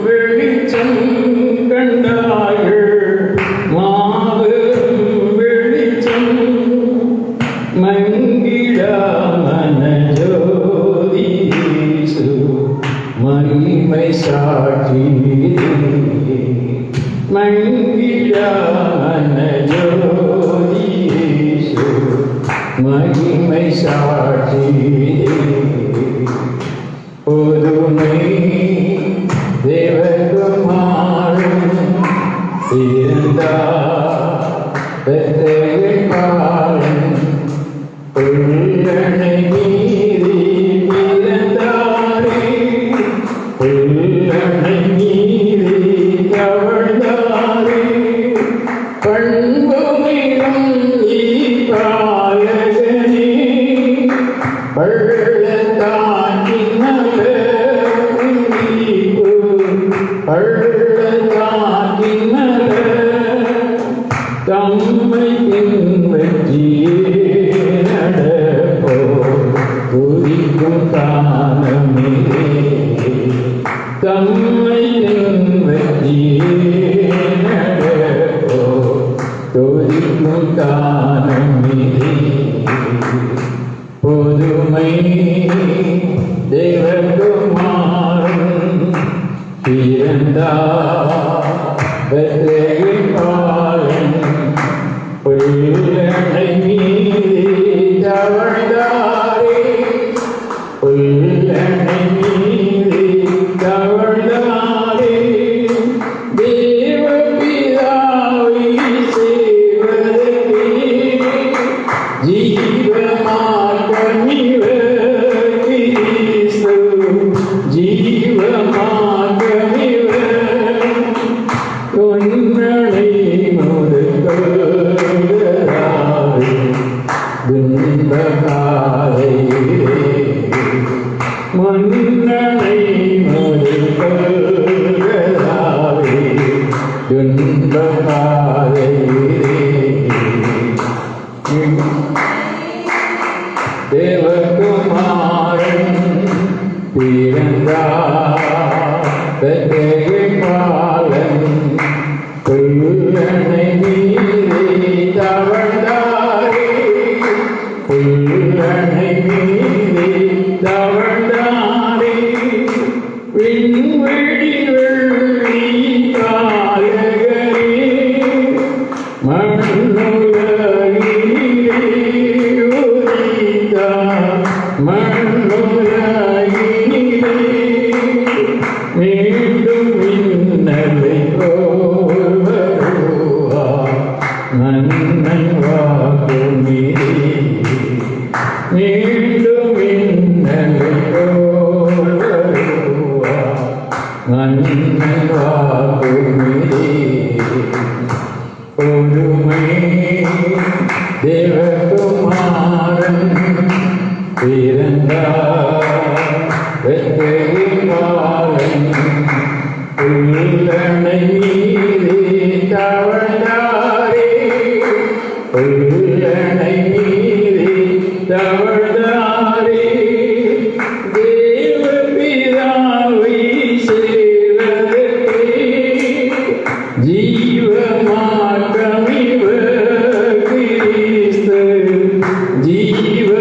வெளிச்சம் கண்டார்கள் மாபெரும் வெளிச்சம் மங்கிடா மனஜோதி மகிமை சாட்சி மங்கிடா மனஜோதி மகிமை சாட்சி புதுமை தேவகுமாரன் இருந்தார் பெத்தேகாரன் உள்ளனை மீறி பிறந்தாரே உள்ளனை மீறி தவழ்ந்தாரே பண்புமிகும் ஈபாயகனே பள்ளத்தாக்கி பள்ளத்தாக்கி தம்மை பின்பற்றியே நடப்போ குறிக்கும் தானமிலே தம்மை பின்பற்றியே நடப்போ குறிக்கும் தானமிலே புதுமை தேவகுமாரன் பிறந்தார் பெத்தேகாரன் உள்ளனை மீறி தவழ்ந்தாரே உள்ளனை மீறி தவழ்ந்தாரே தேவபிதாவை சேவதே ஜீவமார்க்கமிவ கிறிஸ்து ஜீவமார்க்கமிவ தொன்னனை முதுகராய் துன்பகாரையிலே மன்னனை முதுகராய் துன்பகாரையிலே தேவகுமாரன் பிறந்தார் பெத்தேகாரன் உள்ளனை மீறி தவழ்ந்தாரே உள்ளனை மீறி தவழ்ந்தாரே விண்வெளி வெள்ளி காயகரே மண்ணுலகிலே உதித்தார் மண்ணுலகிலே மீண்டும் இன்னலை போல் வருவார் மன்னன் வாக்குமிரே மீண்டும் இன்னலை போல் வருவார் மன்னன் வாக்குமிரே புதுமை தேவகுமாரன் பிறந்தார் பெத்தேகாரன் உள்ளனை மீறி தவழ்ந்தாரே உள்ளனை மீறி தவழ்ந்தாரே தேவபிதாவை சேவதே ஜீவமார்க்கமிவ கிறிஸ்து ஜீவமார்க்கமிவ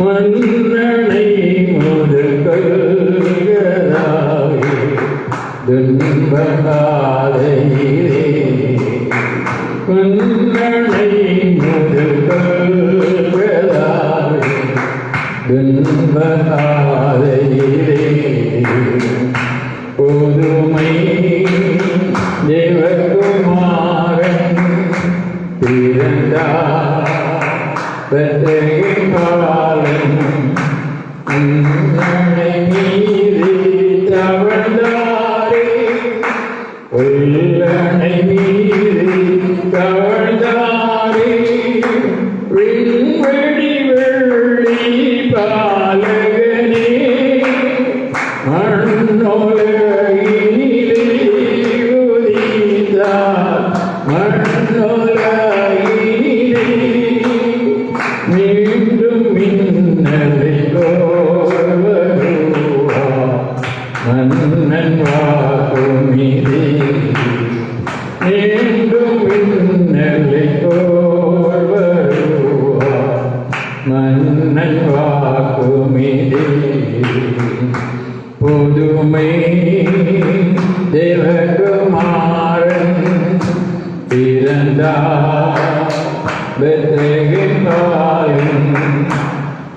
மன்னனை முதுகராய் துன்பகாரையிலே மன்னனை முதுகராய் துன்பகாரையிலே புதுமை தேவகுமாரன் பிறந்தார் பெத்தேகாரன் உள்ளனை மீறி தவழ்ந்தாரே உள்ளனை மீறி தவழ்ந்தாரே விண்வெளி வெள்ளி பாலகனே மண்ணுலகிலே உதித்தார் மண்ணுலகிலே மீண்டும் மின்னலை போல் புதுமை தேவகுமாரன் பிறந்தார் பெத்லகேம் பாலன்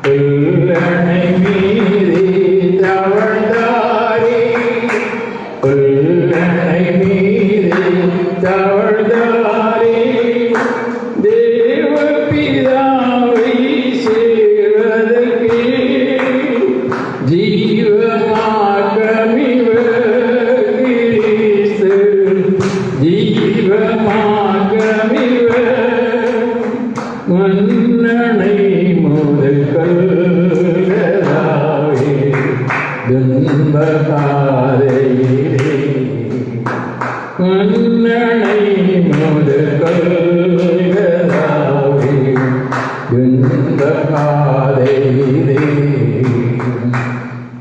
புல்லணை மீது தவழ்ந்தாரே புல்லணை மீது தவழ்ந்தாரே தேவ பிதாவை சேர்வதற்கே ஜீவமார்க்கமிவர் கிறிஸ்து ஜீவமார்க்கமிவர் மன்னனை முதல் கல்களாவே துன்பகாரையிலே மன்னனை முதல் கல்களாவே துன்பகாரையிலே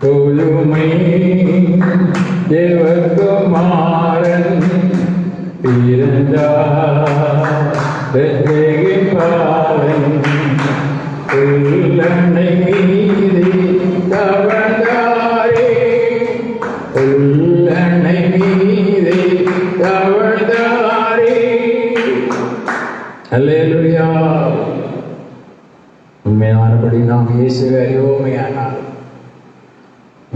புதுமை தேவகுமாரன் பிறந்தார் பெத்லகேம் பாலன் புல்லணை மீது தவழ்ந்தாரே புல்லணை மீது தவழ்ந்தாரே. அல்லேலூயா. உண்மையானபடி நாம் இயேசுவை அறிவோமையானால்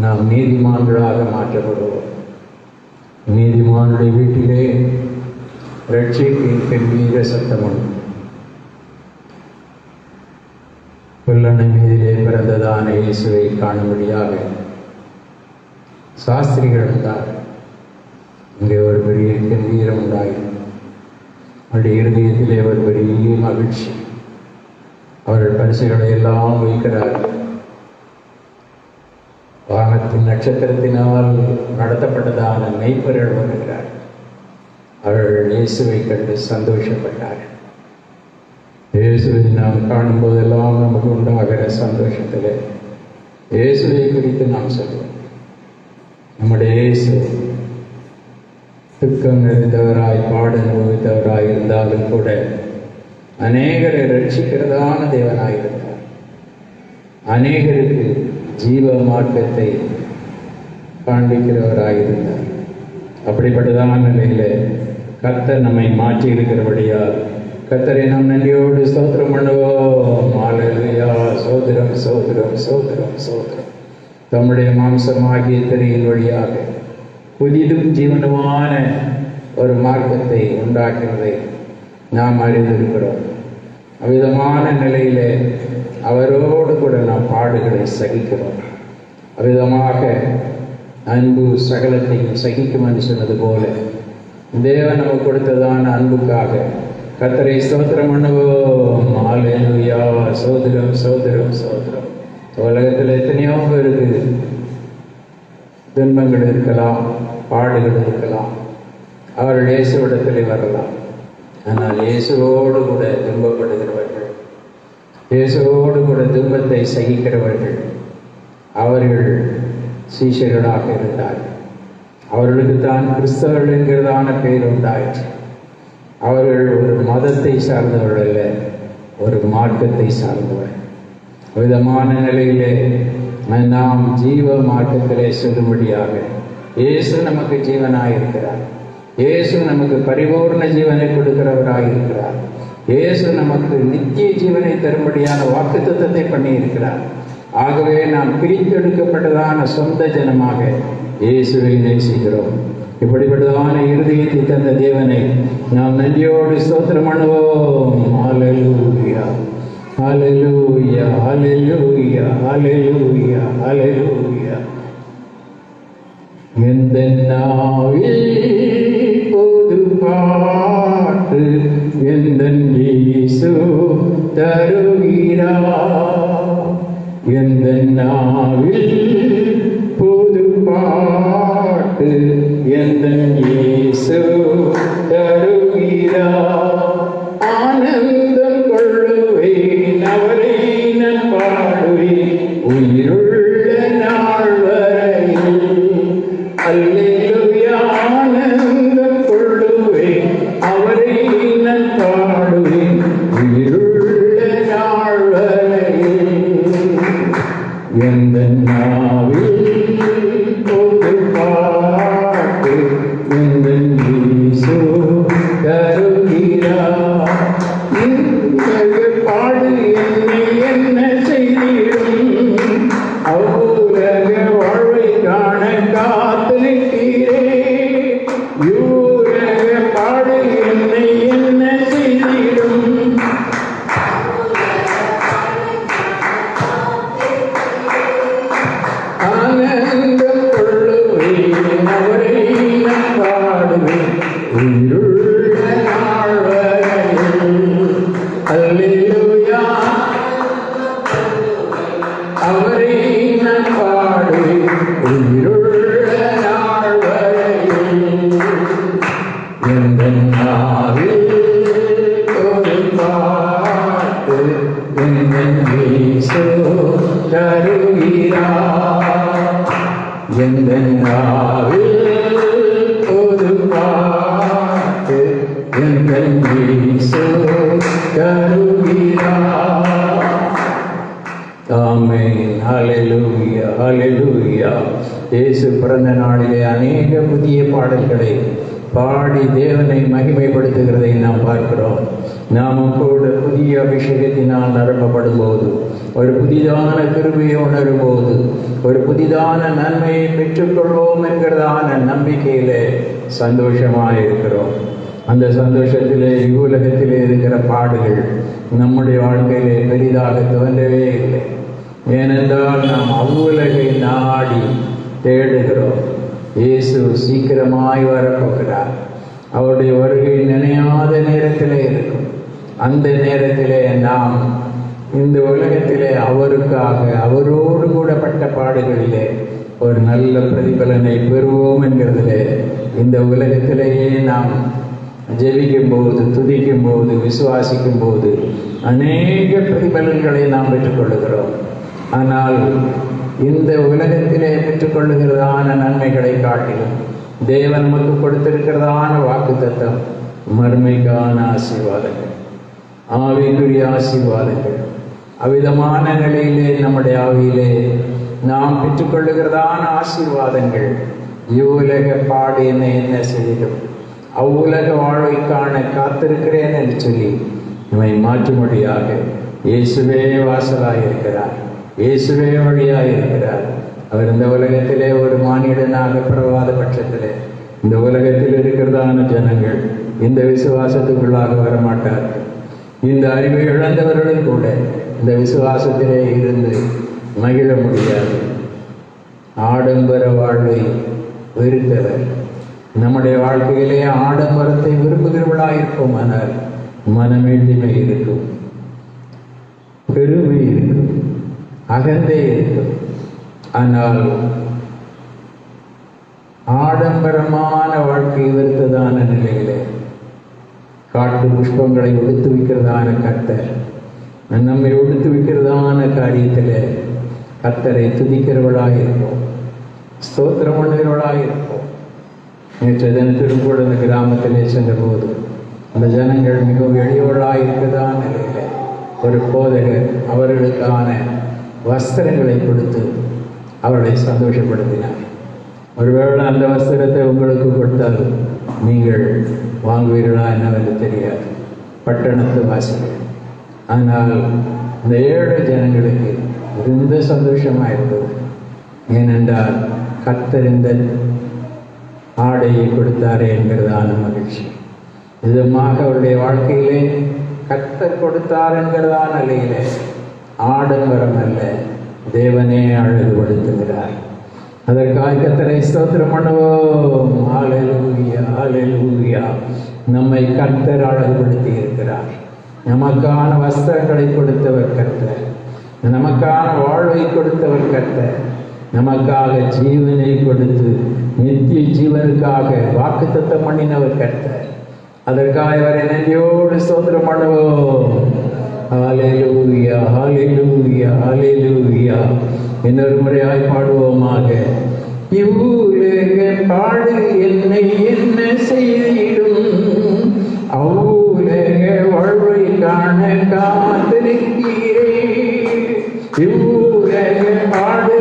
நாம் நீதிமான்களாக மாற்றப்படுவோம். நீதிமானுடைய வீட்டிலே ரட்சிப்பின் கம்பீர சத்தம் உண்டு. புல்லணை மீதிலே பிறந்ததான இயேசுவை காணும்படியாக சாஸ்திரிகள் வந்தார். இங்கே ஒரு பெரிய கம்பீரம் உண்டாகும். அவருடைய இருதயத்திலே ஒரு பெரிய மகிழ்ச்சி. அவர்கள் பரிசுகளை எல்லாம் வைக்கிறார்கள். வானத்தின் நட்சத்திரத்தினால் நடத்தப்பட்டதான மெய்ப்பர்கள் வருகிறார். அவர்கள் இயேசுவை கண்டு சந்தோஷப்பட்டார்கள். இயேசுவை நாம் காணும் போதெல்லாம் நமக்கு உண்டாகிற சந்தோஷத்திலே இயேசுவை குறித்து நாம் சொல்வோம். நம்முடைய இயேசு துக்கம் நிறைந்தவராய் பாடு அனுபவித்தவராய் இருந்தாலும் கூட அநேகரை ரட்சிக்கிறதான தேவனாயிருந்தார். அநேகருக்கு ஜீவ மார்க்கத்தை காண்பிக்கிறவராயிருந்தார். அப்படிப்பட்டதான நிலையில கர்த்தர் நம்மை மாற்றி இருக்கிறபடியால் கர்த்தரை நாம் நன்றியோடு ஸ்தோத்திரம் பண்ணுவோம். ஹல்லேலூயா. சோதரம் சோதரம் சோதரம் சோதரம். தம்முடைய மாம்சமாகிய திரையின் வழியாக புதிதும் ஜீவனமான ஒரு மார்க்கத்தை உண்டாக்குவதை நாம் அறிந்திருக்கிறோம். அவ்விதமான நிலையிலே அவரோடு கூட நாம் பாடுகளை சகிக்கிறோம். அவ்விதமாக அன்பு சகலத்தையும் சகிக்கும் என்று சொன்னது போல தேவன் நமக்கு கொடுத்ததான அன்புக்காக கர்த்தரை ஸ்தோத்திரம் பண்ணுவோம். ஹல்லேலூயா. சோதரம் சோதரம் சோதரம். உலகத்தில் எத்தனையோ பேருக்கு துன்பங்கள் இருக்கலாம், பாடுகள் இருக்கலாம். அவர்கள் இயேசுவிடத்தில் வரலாம். ஆனால் இயேசுவோடு கூட துன்பப்படுகிறவர்கள், இயேசுவோடு கூட துன்பத்தை சகிக்கிறவர்கள், அவர்கள் சீஷர்களாக இருந்தார்கள். அவர்களுக்கு தான் கிறிஸ்தவர்கள் என்கிறதான பெயர் உண்டாயிற்று. அவர்கள் ஒரு மதத்தை சார்ந்தவர்கள் அல்ல, ஒரு மார்க்கத்தை சார்ந்தவர்கள். விதமான நிலையிலே நாம் ஜீவ மார்க்கத்திலே செல்லும்படியாக இயேசு நமக்கு ஜீவனாயிருக்கிறார். இயேசு நமக்கு பரிபூர்ண ஜீவனை கொடுக்கிறவராயிருக்கிறார். இயேசு நமக்கு நித்திய ஜீவனை தரும்படியான வாக்குத்தத்தத்தை பண்ணியிருக்கிறார். ஆகவே நாம் பிரித்தெடுக்கப்பட்டதான சொந்த ஜனமாக இயேசுவை நேசிக்கிறோம். இப்படிப்பட்டதான இருதயத்தை தந்த தேவனை நாம் நன்றியோடு ஸ்தோத்திரம் பண்ணுவோம். ஹல்லேலூயா. ஹல்லேலூயா. ஹல்லேலூயா. ஹல்லேலூயா. ஹல்லேலூயா. எந்த நாவில் புது பாட்டு எந்த இயேசு தருகிறார். எந்த நாவில் புது பாட்டு எந்த இயேசு தருகிறார். ஆனந்தம் கொள்ளுவேன் அவரை நான் பாடுவேன் உயிருள்ள நாள் வரையில். அல்லேலூயா. ஆனந்தம் கொள்ளுவேன் அவரை நான் பாடுவேன் உயிருள்ள நாள் வரையில். எந்த நாவில் ஒரு பாட்டு எந்தன் இயேசு தருகிறார். இந்த பாடு என்னை என்ன செய்திடும், அவ்வுலக வாழ்வை காண காத்திருக்கிறேன். யூரக பாடு என்னை என்ன செய்திடும், ஆனந்தம் கொள்ளுவேன் அவரை நான் பாடுவேன் உயிருள்ள நாள் வரையில். அல்லேலூயா, அவரை நான் பாடுவேன் உயிருள்ள நாள் வரையில். எந்தன் நாவில் ஒரு பாட்டு எந்தன் இயேசு தருகிறார். எந்தன் நாவில் ஒரு பாட்டு எந்தன் இயேசு தருகிறார். ஆமென். ஹல்லேலூயா, ஹல்லேலூயா. இயேசு பிறந்த நாளிலே அநேக புதிய பாடல்களை பாடி தேவனை மகிமைப்படுத்துகிறதை நாம் பார்க்கிறோம். நாமும் கூட புதிய அபிஷேகத்தினால் நிரப்பப்படும் போது, ஒரு புதிதான கிருபையை உணரும் போது, ஒரு புதிதான நன்மையை பெற்றுக்கொள்வோம் என்கிறதான நம்பிக்கையிலே சந்தோஷமாக இருக்கிறோம். அந்த சந்தோஷத்திலே இவ்வுலகத்திலே இருக்கிற பாடுகள் நம்முடைய வாழ்க்கையிலே பெரிதாக தோன்றவே இல்லை. ஏனென்றால் நாம் அவ்வுலகை நாடி தேடுகிறோம். இயேசு சீக்கிரமாய் வரப்போகிறார். அவருடைய வருகை நினையாத நேரத்திலே இருக்கும். அந்த நேரத்திலே நாம் இந்த உலகத்திலே அவருக்காக அவரோடு கூட பட்ட பாடுகளிலே ஒரு நல்ல பிரதிபலனை பெறுவோம் என்கிறதிலே இந்த உலகத்திலேயே நாம் ஜெபிக்கும் போது, துதிக்கும் போது, விசுவாசிக்கும் போது அநேக பிரதிபலன்களை நாம் பெற்றுக்கொள்ளுகிறோம். ஆனால் இந்த உலகத்திலே பெற்றுக்கொள்ளுகிறதான நன்மைகளை காட்டிலும் தேவன் நமக்கு கொடுத்திருக்கிறதான வாக்குத்தத்தம் மறுமைக்கான ஆசீர்வாதங்கள், ஆவிக்குரிய ஆசீர்வாதங்கள். அவ்விதமான நிலையிலே நம்முடைய ஆவியிலே நாம் பெற்றுக்கொள்ளுகிறதான ஆசீர்வாதங்கள் இவ்வுலக பாடு என்னை என்ன செய்திடும், அவ்வுலக வாழ்வை காண காத்திருக்கிறேன் என்று சொல்லி நம்மை மாற்றும்படியாக இயேசுவே வாசலாயிருக்கிறார், இயேசுவே வழியாயிருக்கிறார். அவர் இந்த உலகத்திலே ஒரு மானிடனாக பிறவாத பட்சத்திலே இந்த உலகத்தில் இருக்கிறதான ஜனங்கள் இந்த விசுவாசத்துக்குள்ளாக வரமாட்டார்கள். இந்த அறிவை இழந்தவர்களும் கூட இந்த விசுவாசத்திலே இருந்து மகிழ முடியாது. ஆடம்பர வாழ்வை வெறுத்தவர் நம்முடைய வாழ்க்கையிலே ஆடம்பரத்தை விரும்புகிறவர்களாயிருக்கும். ஆனால் மனமேட்டிமை இருக்கும், பெருமை இருக்கும், அகந்தே இருக்கும். ஆனால் ஆடம்பரமான வாழ்க்கை வெறுத்ததான நிலையிலே காட்டு புஷ்பங்களை ஒடுத்து வைக்கிறதான கர்த்தர் நம்மை ஒடுத்து வைக்கிறதான காரியத்திலே கர்த்தரை துதிக்கிறவளாயிருப்போம், ஸ்தோத்திரம் பண்ணுகிறவளாயிருப்போம். நேற்று தினத்திலும் கூட இந்த கிராமத்திலே சென்றபோது அந்த ஜனங்கள் மிகவும் எளியவர்களாயிருக்கிறதான நிலையிலே ஒரு போதகர் அவர்களுக்கான வஸ்திரங்களை கொடுத்து அவர்களை சந்தோஷப்படுத்தினார். ஒருவேளை அந்த வஸ்திரத்தை உங்களுக்கு கொடுத்தால் நீங்கள் வாங்குவீர்களா என்னவென்று தெரியாது, பட்டணத்து வாசிகள். ஆனால் இந்த ஏழை ஜனங்களுக்கு இருந்த சந்தோஷமாக இருந்தது. ஏனென்றால் கர்த்தர் இந்த ஆடையை கொடுத்தாரே என்கிறதான மகிழ்ச்சி. விதமாக அவருடைய வாழ்க்கையிலே கர்த்தர் கொடுத்தார் என்கிறதான நிலையிலே ஆடம்பரம் அல்ல, தேவனே அழகுபடுத்துகிறார். அதற்காக கர்த்தரை ஸ்தோத்திரம் பண்ணுவோம். ஹல்லேலூயா, ஹல்லேலூயா. நம்மை கர்த்தர் அழகுபடுத்தி இருக்கிறார். நமக்கான வஸ்திரங்களை கொடுத்தவர் கர்த்தர், நமக்கான வாழ்வை கொடுத்தவர் கர்த்தர், நமக்காக ஜீவனை கொடுத்து நித்திய ஜீவனுக்காக வாக்குத்தத்தம் பண்ணினவர் கர்த்தர். அதற்காக அவரை நன்றியோடு ஸ்தோத்திரம் பண்ணுவோம். ஹல்லேலூயா, ஹல்லேலூயா, ஹல்லேலூயா. இன்னொரு முறையாய் பாடுவோமாக. இவ்வுலக பாடு என்னை என்ன செய்திடும், அவ்வுலக வாழ்வை காண காத்திருக்கிறேன். இவ்வுலக பாடு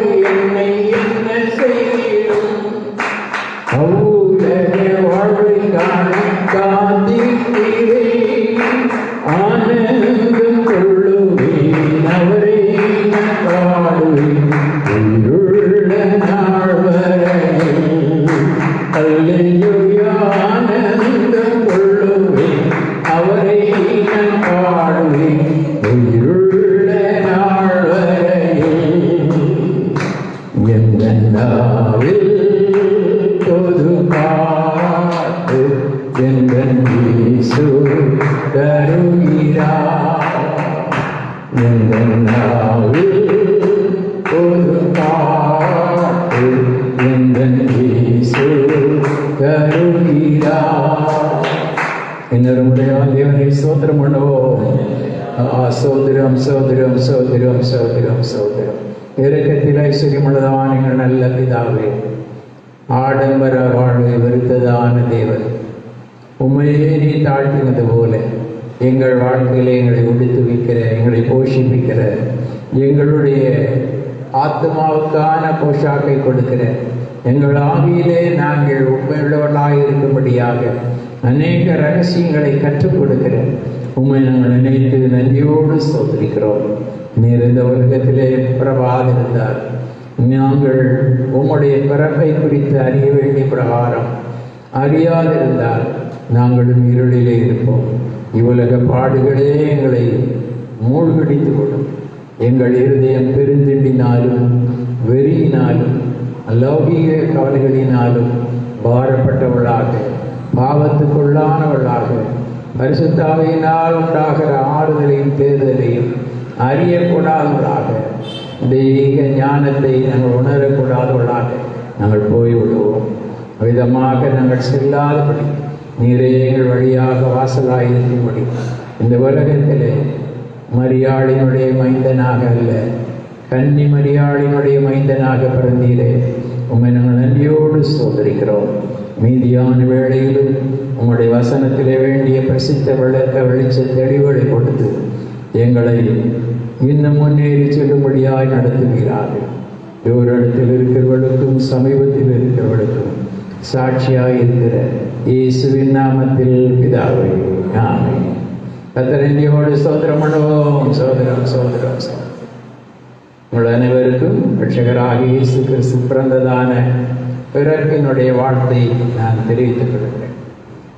நாவில் பொது காத்து எந்தன் இயேசு தருகிறார். எந்தன் நாவில் பொது காத்து எந்தன் இயேசு தருகிறார். இன்னொரு முறையாக தேவனை ஸ்தோத்திரம் பண்ணுவோம். சோதரம் சோதரம் சோதரம் சோதரம் சோதரம். இறக்கத்தில் ஐஸ்வர்யமுள்ளதான எங்கள் நல்ல பிதாவே, ஆடம்பர வாழ்வை வெறுத்ததான தேவன், உண்மையே நீ தாழ்த்தினது போல எங்கள் வாழ்க்கையிலே எங்களை உடுத்து வைக்கிற, எங்களை போஷிப்பிக்கிற, எங்களுடைய ஆத்மாவுக்கான போஷாக்கை கொடுக்கிற, எங்கள் ஆவியிலே நாங்கள் உண்மையுள்ளவர்களாக இருக்கும்படியாக அநேக ரகசியங்களை கற்றுக் கொடுக்கிற உண்மை நாங்கள் நினைத்து நன்றியோடு ஸ்தோத்திரிக்கிறோம். நீர் இந்த உலகத்திலே பிறவாதிருந்தார், நாங்கள் உம்முடைய பிறப்பை குறித்து அறிய வேண்டிய பிரகாரம் அறியாதிருந்தால் நாங்களும் இருளிலே இருப்போம். இவ்வுலக பாடுகளே எங்களை மூழ்கடித்து கொள்ளும். எங்கள் இருதயம் பெருந்திண்டினாலும் வெறியினாலும் லௌகீக கவலைகளினாலும் பாரப்பட்டவளாக, பாவத்துக்குள்ளானவளாக, பரிசுத்தாவியினால் உண்டாகிற ஆறுதலையும் தேர்தலையும் அறியக்கூடாதவளாக, தெய்வீக ஞானத்தை நாங்கள் உணரக்கூடாதவளாக நாங்கள் போய்விடுவோம். விதமாக நாங்கள் செல்லாதபடி நீரே எங்கள் வழியாக வாசலாயிருக்கும்படி இந்த உலகத்திலே மரியாளினுடைய மைந்தனாக அல்ல, கன்னி மரியாளினுடைய மைந்தனாக பிறந்தீரே, உண்மை நாங்கள் நன்றியோடு ஸ்தோத்திரிக்கிறோம். மீதியான வேளையிலும் உம்முடைய வசனத்திலே வேண்டிய பிரசித்த வெளிச்ச தெளிவுகளை கொடுத்து எங்களை இன்னும் முன்னேறி செல்லும்படியாய் நடத்துகிறார்கள். ஓரிடத்தில் இருக்கிறவர்களுக்கும் சமீபத்தில் இருக்கிறவர்களுக்கும் சாட்சியாக இருக்கிற இயேசுவின் நாமத்தில் பிதாவே, ஆமென். கர்த்தரண்டியோடு ஸ்தோத்திரம் பண்ணுவோம். சோதரம் சோதரம் சோதரம். உங்கள் அனைவருக்கும் ரட்சகராக இயேசு கிறிஸ்து பிறந்ததான பிறப்பினுடைய வாழ்த்தை நான் தெரிவித்துக் கொள்கிறேன்.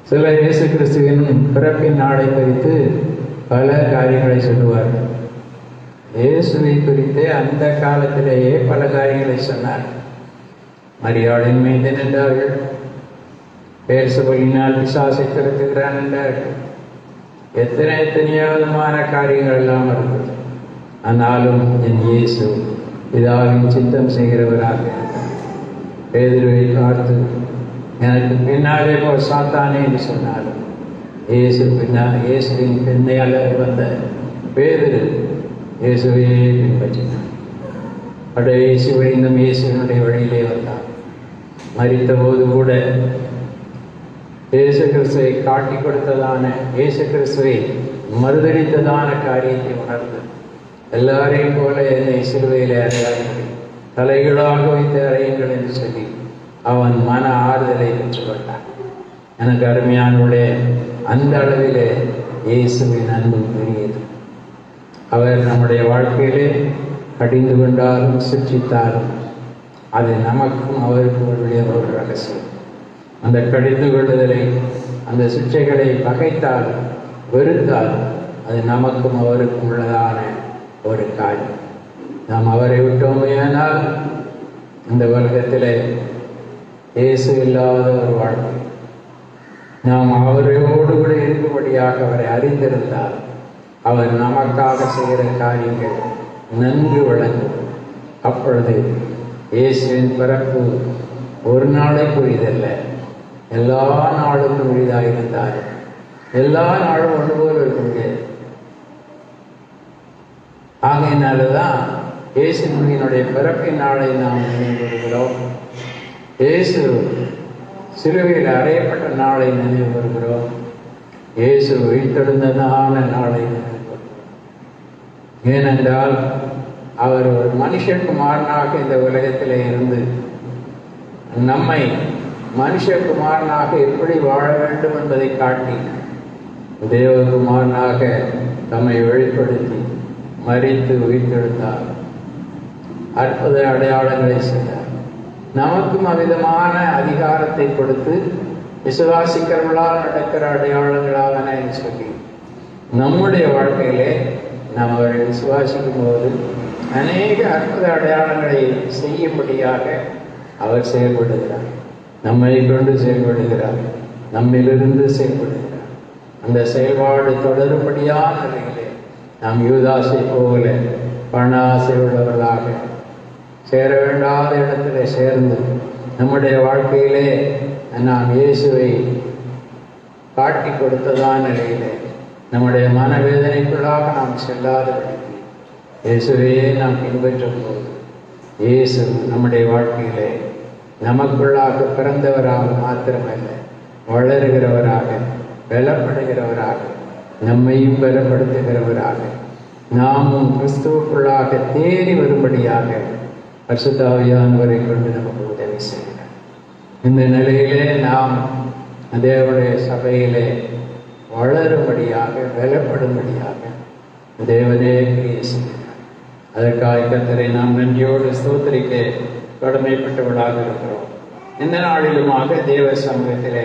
சில இயேசு கிறிஸ்துவின் பிறப்பின் நாளை குறித்து பல காரியங்களை சொல்லுவார். இயேசுவை குறித்து அந்த காலத்திலேயே பல காரியங்களை சொன்னார். மரியாளின் மைந்தன் என்றார்கள், பேர்சபலினால் பிசாசை திறத்துகிறான் என்றார்கள். எத்தனையோ விதமான காரியங்கள் எல்லாம் இருக்குது. ஆனாலும் என் இயேசு பிதாவின் சித்தம் செய்கிறவராக பேதுருவை பார்த்து எனக்கு பின்னாலே போ சாத்தானே என்று சொன்னாலும் இயேசுவின் பின்னையால் வந்த பேதுரு இயேசுவையே பின்பற்றினார். கடைசி வழிந்தும் இயேசுவினுடைய வழியிலே வந்தார். மரித்த போது கூட இயேசு கிறிஸ்துவை காட்டி கொடுத்ததான, இயேசு கிறிஸ்துவை மறுதளித்ததான காரியத்தை உணர்ந்து எல்லாரையும் போல என்னை சிலுவையிலே அறையார்கள், தலைகளாக வைத்து அறையுங்கள் என்று சொல்லி அவன் மன ஆறுதலை பெற்றுக்கொண்டான். எனக்கு அருமையானுடைய அந்த அளவிலே இயேசுவின் அன்பு பெரியது. அவர் நம்முடைய வாழ்க்கையிலே கடிந்து கொண்டாலும் சிற்றித்தாலும் அது நமக்கும் அவருக்கும் உடைய ஒரு ரகசியம். அந்த கடிந்து கொள்ளுதலை, அந்த சிற்றைகளை பகைத்தால் வெறுத்தால் அது நமக்கும் அவருக்கும் உள்ளதான ஒரு காரியம். நாம் அவரை விட்டோமேயானால் இந்த உலகத்திலே இயேசு இல்லாத ஒரு வாழ்க்கை. நாம் அவரோடு கூட இருக்கும்படியாக அவரை அறிந்திருந்தால் அவர் நமக்காக செய்கிற காரியங்கள் நன்கு விளங்கும். அப்பொழுது இயேசுவின் பிறப்பு ஒரு நாளைக்குரியதல்ல, எல்லா நாளுக்கும் உரியதாக இருந்தார். எல்லா நாளும் ஒன்று போல் இருக்க முடியாது. ஆகையினால்தான் இயேசுவினுடைய பிறப்பின் நாளை நாம் நினைவு வருகிறோம். இயேசு சிலுவையில் அறையப்பட்ட நாளை நினைவு வருகிறோம். இயேசு உயிர்த்தெழுந்ததான நாளை நினைவு வருகிறோம். ஏனென்றால் அவர் ஒரு மனுஷகுமாரனாக இந்த உலகத்திலே இருந்து நம்மை மனுஷகுமாரனாக எப்படி வாழ வேண்டும் என்பதை காட்டி தேவகுமாரனாக தம்மை வெளிப்படுத்தி மரித்து உயிர்த்தெழுந்தார். அற்புத அடையாளங்களை செய்தார். நமக்கும் அவ்விதமான அதிகாரத்தை கொடுத்து விசுவாசிக்கிறவர்களால் நடக்கிற அடையாளங்களாக சொல்லி நம்முடைய வாழ்க்கையிலே நாம் அவரை விசுவாசிக்கும் போது அநேக அற்புத அடையாளங்களை செய்யும்படியாக அவர் செயல்படுகிறார். நம்மை கொண்டு செயல்படுகிறார், நம்மிலிருந்து செயல்படுகிறார். அந்த செயல்பாடு தொடரும்படியான நிலையிலே நாம் யூதாசை போல பண ஆசை உள்ளவர்களாக சேர வேண்டாத இடத்துல சேர்ந்து நம்முடைய வாழ்க்கையிலே நாம் இயேசுவை காட்டி கொடுத்ததான நிலையிலே நம்முடைய மனவேதனைக்குள்ளாக நாம் செல்லாதபடிக்கு இயேசுவையே நாம் பின்பற்றும் போது இயேசு நம்முடைய வாழ்க்கையிலே நமக்குள்ளாக பிறந்தவராக மாத்திரமல்ல, வளருகிறவராக, பலப்படுகிறவராக, நம்மையும் பலப்படுத்துகிறவராக, நாமும் கிறிஸ்துவுக்குள்ளாக தேறி வரும்படியாக பரிசுத்த ஆவியானவரை கொண்டு நமக்கு உதவி செய்கிறார். இந்த நிலையிலே நாம் தேவனுடைய சபையிலே வளரும்படியாக, பலப்படும்படியாக தேவனே கிரியை செய்கிறார். அதற்காக கர்த்தரை நாம் நன்றியோடு ஸ்தோத்திரிக்க கடமைப்பட்டவர்களாக இருக்கிறோம். இந்த நாளிலுமாக தேவ சமூகத்திலே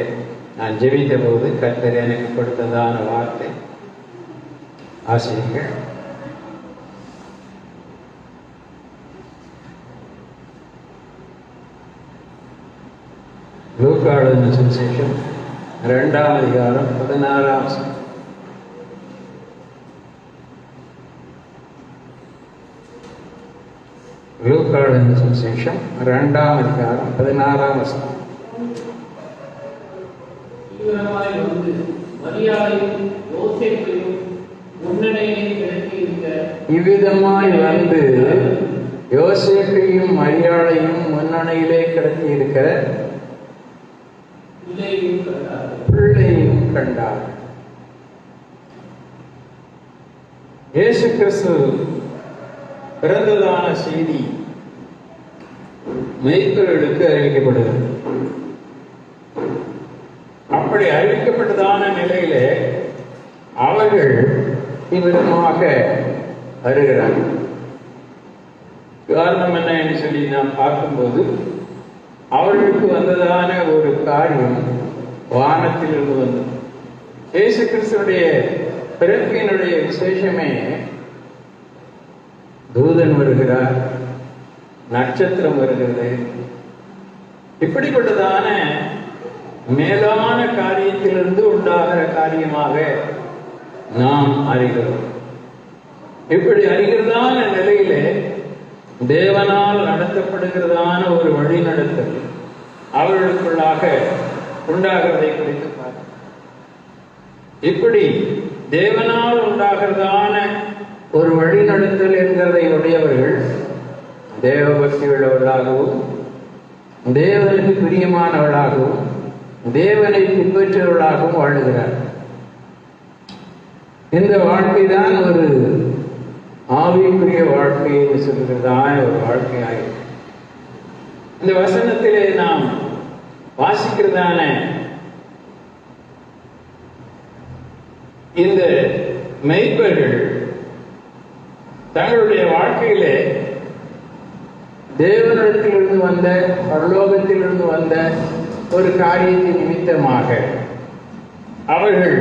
நான் ஜெபித்த போது கர்த்தர் எனக்கு கொடுத்ததான வார்த்தை ஆசிரியர்கள். லூக்கா எழுதின சுவிசேஷம் 2ஆம் அதிகாரம் 16ஆம் வசனம். லூக்கா எழுதின சுவிசேஷம் 2ஆம் அதிகாரம் 16ஆம் வசனம். இவ்விதமாய் வந்து யோசேப்பையும் மரியாளையும் முன்னணியிலே கிடத்தி இருக்கிற பிள்ளையும் கண்டார். இயேசு கிறிஸ்து பிறந்ததான செய்தி மேய்ப்பர்களுக்கு அறிவிக்கப்படுகிறது. அப்படி அறிவிக்கப்பட்டதான நிலையிலே அவர்கள் தீவிரமாக வருகிறார்கள். காரணம் என்ன என்று சொல்லி நாம் பார்க்கும்போது அவர்களுக்கு வந்ததான ஒரு காரியம் வானத்திலிருந்து வந்தது. இயேசு கிறிஸ்துடைய பிறப்பினுடைய விசேஷமே தூதன் வருகிறார், நட்சத்திரம் வருகிறது. இப்படிப்பட்டதான மேலான காரியத்திலிருந்து உண்டாகிற காரியமாக நாம் அறிகிறோம். இப்படி அறிகிறதான நிலையிலே தேவனால் நடத்தப்படுகிறதான ஒரு வழி நடத்தல் அவர்களுக்குள்ளாக உண்டாகிறதை குறித்து பார்க்கிறோம். இப்படி தேவனால் உண்டாகிறதான ஒரு வழி நடத்தல் என்கிறதை உடையவர்கள் தேவபக்தி உள்ளவர்களாகவும், தேவனுக்கு பிரியமானவர்களாகவும், தேவனை பின்பற்றுவர்களாகவும் வாழுகிறார். இந்த வாழ்க்கை தான் ஒரு ஆவிக்குரிய வாழ்க்கை என்று சொல்கிறதான ஒரு வாழ்க்கையாகும். இந்த வசனத்திலே நாம் வாசிக்கிறதான இந்த மெய்ப்பர்கள் தங்களுடைய வாழ்க்கையிலே தேவனிடத்திலிருந்து வந்த, பரலோகத்திலிருந்து வந்த ஒரு காரியத்தின் நிமித்தமாக அவர்கள்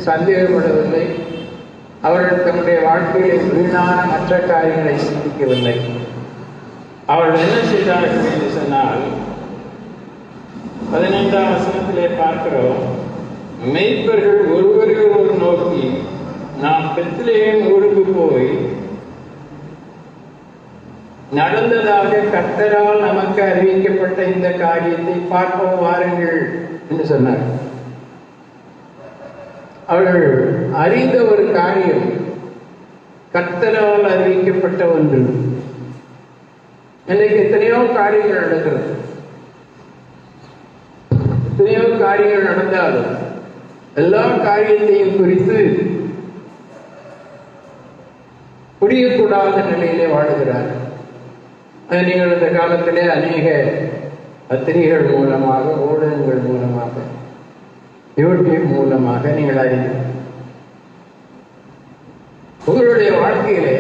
சந்தேகப்படவில்லை. அவர்கள் தங்களுடைய வாழ்க்கையிலே வீணான மற்ற காரியங்களை சிந்திக்கவில்லை. அவர்கள் என்ன செய்தார்கள் என்று சொன்னால் 15ஆம் வசனத்திலே பார்க்கிறோம். மெய்ப்பர்கள் ஒருவரையொருவர் நோக்கி, நாம் பெத்லெகேம் ஊருக்கு போய் நடந்ததாக கர்த்தரால் நமக்கு அறிவிக்கப்பட்ட இந்த காரியத்தை பார்ப்போம் வாருங்கள் என்று சொன்னார். அவர்கள் அறிந்த ஒரு காரியம் கர்த்தரால் அறிவிக்கப்பட்ட ஒன்று. இன்றைக்கு எத்தனையோ காரியங்கள் நடக்கிறது. எத்தனையோ காரியங்கள் நடந்தாலும் எல்லா காரியத்தையும் குறித்து புரியக்கூடாத நிலையிலே வாழுகிறார். நீங்கள் இந்த காலத்திலே அநேக பத்திரிகைகள் மூலமாக, ஊடகங்கள் மூலமாக, யூடியூப் மூலமாக நீங்கள் அறிந்து உங்களுடைய வாழ்க்கையிலே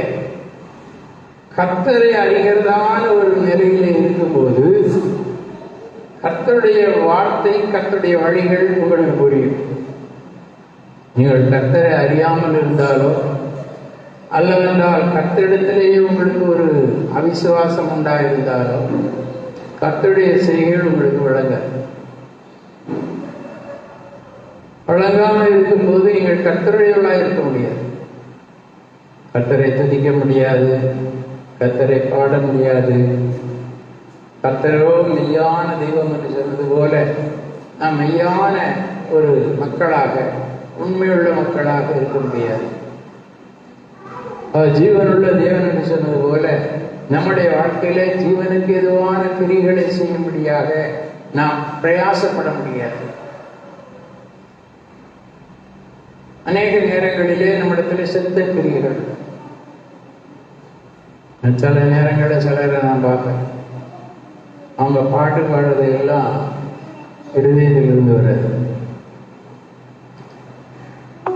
கர்த்தரை அறிகிறதான ஒரு நிலையிலே இருக்கும்போது கர்த்தருடைய வார்த்தை, கர்த்தருடைய வழிகள் உங்களுக்கு புரியும். நீங்கள் கர்த்தரை அறியாமல் இருந்தாலோ அல்லவென்றால் கர்த்தரிடத்திலேயே உங்களுக்கு ஒரு அவிசுவாசம் உண்டாயிருந்தாலோ கர்த்தருடைய செய்கைகள் உங்களுக்கு வழங்காமல் இருக்கும்போது நீங்கள் கர்த்தருடையவர்களாக இருக்க முடியாது. கர்த்தரை துதிக்க முடியாது, கர்த்தரை பாட முடியாது. கர்த்தரோ மெய்யான தெய்வம் என்று சொன்னது போல நாம் மெய்யான ஒரு மக்களாக, உண்மையுள்ள மக்களாக இருக்க முடியாது. ஜீவனுள்ள தேவன் என்று சொன்னது போல நம்முடைய வாழ்க்கையில ஜீவனுக்கு எதுவான கிரிகளை செய்யும்படியாக நாம் பிரயாசப்பட முடியாது. அநேக நேரங்களிலே நம்மிடத்துல செத்த கிரிகள். சில நேரங்களில் சிலரை நான் பார்ப்பேன், அவங்க பாட்டு பாடுறது எல்லாம் இருதயத்திலிருந்து வர்றது.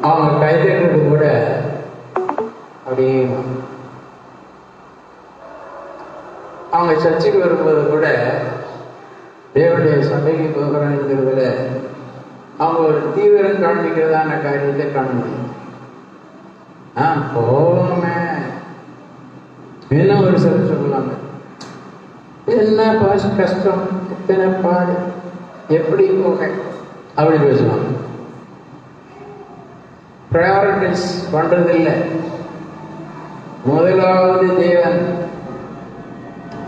அவங்க கைதட்டுறது கூட அப்படியே, அவங்க சர்ச்சைக்கு வரும்போது கூட தேவனுடைய சபைக்கு போகிறோங்கிறதுல அவங்க ஒரு தீவிரம் காண்பிக்கிறதான காரியத்தை காண முடியும். போவோமே என்ன ஒரு சிலர் சொல்லலாங்க, என்ன கஷ்டம், எத்தனை பாடு, எப்படி போக அப்படி பேசுவாங்க. ப்ரையாரிட்டிஸ் பண்றதில்லை. முதலாவது தேவன்.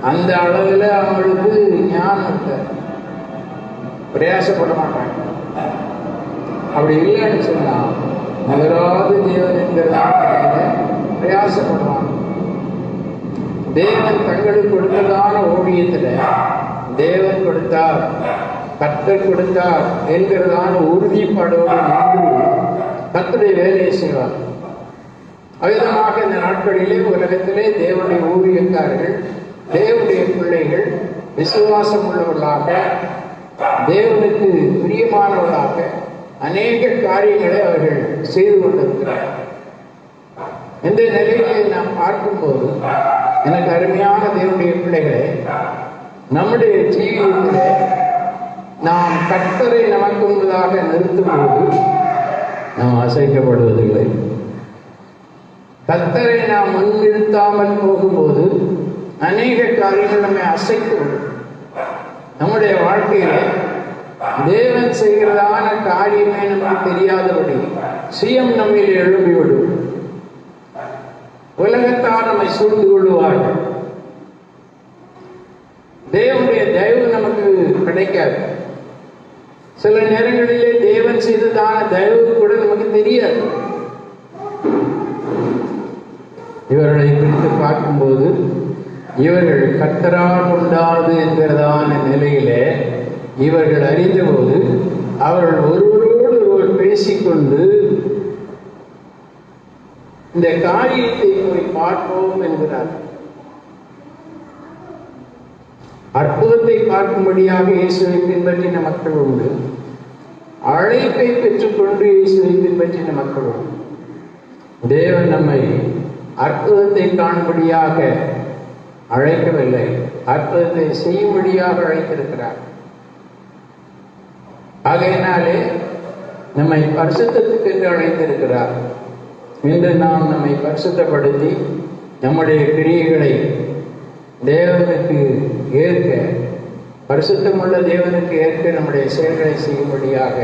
அந்த அளவில் அவங்களுக்கு ஞானம் இல்லை, பிரயாசப்பட மாட்டாங்க. அப்படி இல்லைன்னு சொன்னா முதலாவது தேவன் என்கிறதான பிரயாசப்படுவாங்க. தேவன் தங்களுக்கு கொடுத்ததான ஊழியத்துல தேவன் கொடுத்தார், கர்த்தர் கொடுத்தார் என்கிறதான உறுதிப்பாடோடு நின்று கர்த்தருடைய வேலையை செய்வார். அவ்விதமாக இந்த நாட்களிலே உலகத்திலே தேவனுடைய ஊழியக்காரர்கள், தேவனுடைய பிள்ளைகள் விசுவாசம் உள்ளவர்களாக, தேவனுக்கு பிரியமானவர்களாக அநேக காரியங்களை அவர்கள் செய்து கொண்டிருக்கிறார்கள். இந்த நிலையிலே நாம் பார்க்கும்போது எனக்கு அருமையான தேவனுடைய பிள்ளைகளே, நம்முடைய ஜீவியத்திலே நாம் கர்த்தரை நமக்கு முன்பதாக நிறுத்தும் போது நாம் அசைக்கப்படுவதில்லை. கர்த்தரை நாம் முன்னிறுத்தாமல் போகும்போது அநேக காரியங்கள் நம்மை அசைத்துவிடும். நம்முடைய வாழ்க்கையிலே தேவன் செய்கிறதான காரியமே நமக்கு தெரியாதபடி சுயம் நம்மில் எழும்பிவிடும். உலகத்தார் நம்மை சூழ்ந்து கொள்வார்கள். தேவனுடைய தயவு நமக்கு கிடைக்காது. சில நேரங்களிலே தேவன் செய்ததான தயவு கூட நமக்கு தெரியாது. இவர்களை குறித்து பார்க்கும்போது இவர்கள் கர்த்தரால் உண்டாது என்கிறதான நிலையிலே இவர்கள் அறிந்தபோது அவர்கள் ஒருவரோடு ஒருவர் பேசிக்கொண்டு இந்த காரியத்தை போய் பார்ப்போம் என்கிறார். அற்புதத்தை பார்க்கும்படியாக இயேசுவை பின்பற்றின மக்கள் உண்டு, அழைப்பை பெற்றுக்கொண்டு இயேசுவை பின்பற்றின மக்கள் உண்டு. தேவன் நம்மை அற்புதத்தை காணும்படியாக அழைக்கவில்லை, அற்புதத்தை செய்யும்படியாக அழைத்திருக்கிறார். ஆகையினாலே நம்மை பரிசுத்தத்துக்கு என்று அழைத்திருக்கிறார். இன்று நாம் நம்மை பரிசுத்தப்படுத்தி நம்முடைய கிரியைகளை தேவனுக்கு ஏற்க, பரிசுத்தமுள்ள தேவனுக்கு ஏற்க நம்முடைய செயல்களை செய்யும்படியாக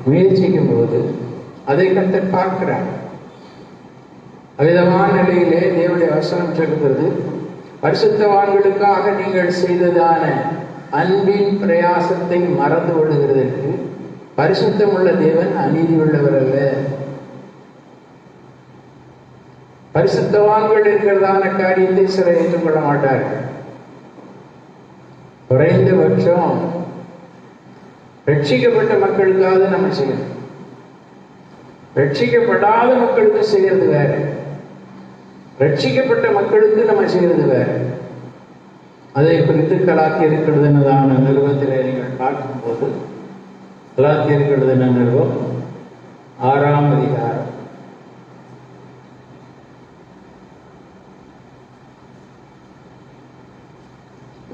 முயற்சிக்கும் போது அதை கர்த்தர் பார்க்கிறார். அவ்விதமான நிலையிலே தேவனுடைய வசனம் சொல்கிறது, பரிசுத்தவான்களுக்காக நீங்கள் செய்ததான அன்பின் பிரயாசத்தை மறந்து விடுகிறதற்கு பரிசுத்தமுள்ள தேவன் அநீதி உள்ளவர் அல்ல. பரிசுத்தவான்கள் இருக்கிறதான காரியத்தை சிலர் ஏற்றுக்கொள்ள மாட்டார்கள். குறைந்தபட்சம் ரட்சிக்கப்பட்ட மக்களுக்காவது நம்ம செய்யணும். ரட்சிக்கப்படாத மக்களுக்கு செய்யறது வேற, ரட்சிக்கப்பட்ட மக்களுக்கு நம்ம செய்யறது வேற. அதை குறித்து கலாத்தியருக்கு எழுதினதான நிறுவனத்தில் நீங்கள் பார்க்கும்போது, கலாத்தியருக்கு எழுதின நிறுவம் 6ஆம் அதிகாரம்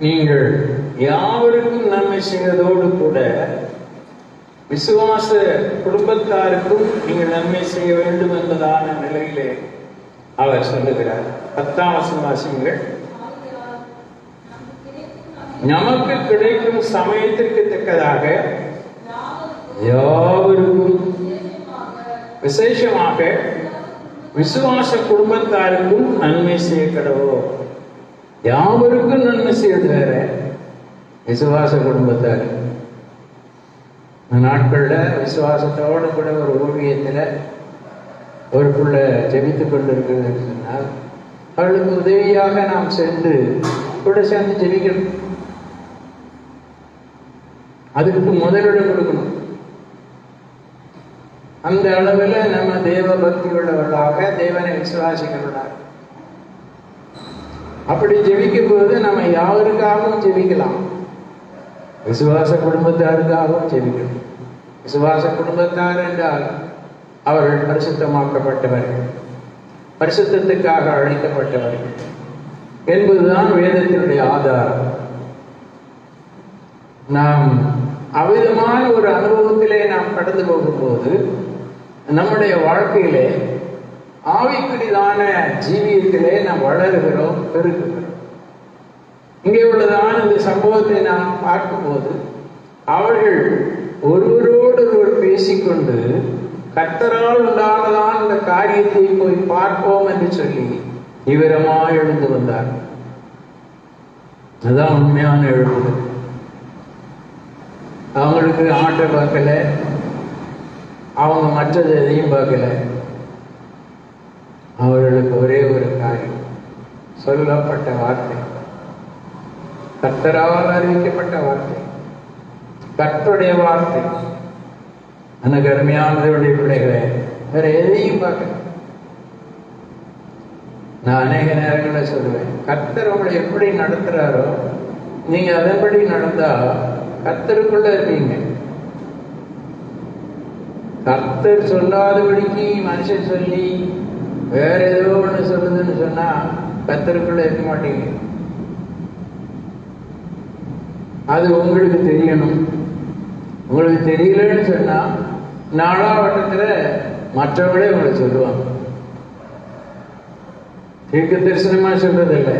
நீங்கள் யாவருக்கும் நன்மை செய்வதோடு கூட விசுவாச குடும்பத்தாருக்கும் நீங்கள் நன்மை செய்ய வேண்டும் என்பதான நிலையிலே அவர் சொல்லுகிறார். 10ஆம் வசனம் வாசியுங்கள். நமக்கு கிடைக்கும் சமயத்திற்கு தக்கதாக யாவருக்கும் விசேஷமாக விசுவாச குடும்பத்தாருக்கும் நன்மை செய்ய கடவோம். யாவருக்கும் நன்மை செய்வது வேற, விசுவாச குடும்பத்தார் நாட்களில் விசுவாசத்தோடு கூட ஒரு ஊழியத்தில் ஒரு புள்ள ஜெபித்து கொண்டிருக்கிறது என்று சொன்னால் அவர்களுக்கு உதவியாக நாம் சென்று கூட சேர்ந்து ஜெபிக்கணும். அதுக்கு முதலிடம் கொடுக்கணும். அந்த அளவில் நம்ம தேவ பக்தி உள்ளவர்களாக, தேவனை விசுவாசிக்கிறவர்களாக அப்படி ஜெபிக்கும் போது நம்ம யாருக்காகவும் ஜெபிக்கலாம். விசுவாச குடும்பத்தாருக்காகவும் ஜெபிக்கணும். விசுவாச குடும்பத்தார் என்றால் அவர்கள் பரிசுத்தமாக்கப்பட்டவர்கள், பரிசுத்தத்துக்காக அழைக்கப்பட்டவர்கள் என்பதுதான் வேதத்தினுடைய ஆதாரம். நாம் அவ்விதமான ஒரு அனுபவத்திலே நாம் கடந்து போகும்போது நம்முடைய வாழ்க்கையிலே ஆவிக்குரிதான ஜீவியத்திலே நாம் வளருகிறோம், பெருகுகிறோம். இங்கே உள்ளதான இந்த சம்பவத்தை நாம் பார்க்கும்போது அவர்கள் ஒருவரோடு ஒருவர் பேசிக்கொண்டு கர்த்தரால் உண்டானதான் இந்த காரியத்தை போய் பார்ப்போம் என்று சொல்லி தீவிரமாக எழுந்து வந்தார். அதுதான் உண்மையான எழுப்புதல். அவங்களுக்கு ஆட்டை பார்க்கல, அவங்க மற்றது எதையும் பார்க்கல. அவர்களுக்கு ஒரே ஒரு காரியம், சொல்லப்பட்ட வார்த்தை, கர்த்தரால் அறிவிக்கப்பட்ட வார்த்தை, கர்த்தருடைய வார்த்தை. எனக்கு அருமையானவருடைய பிள்ளைகளே, வேற எதையும் பார்க்கல. நான் அநேக நேரங்களில் சொல்லுவேன், கர்த்தர் உங்களை எப்படி நடத்துறாரோ நீங்க அதன்படி நடந்தா கர்த்தருக்குள்ள இருப்பீங்க. கர்த்தர் சொல்லாதபடிக்கு மனுஷன் சொல்லி வேற ஏதோ ஒன்று சொல்லுதுன்னு சொன்னா கர்த்தருக்குள்ள இருக்க மாட்டீங்க. அது உங்களுக்கு தெரியணும். உங்களுக்கு தெரியலன்னு சொன்னா நாளாவட்டத்தில் மற்றவங்களே உங்களை சொல்லுவாங்க. தீர்க்க தரிசனமா சொல்றதில்லை.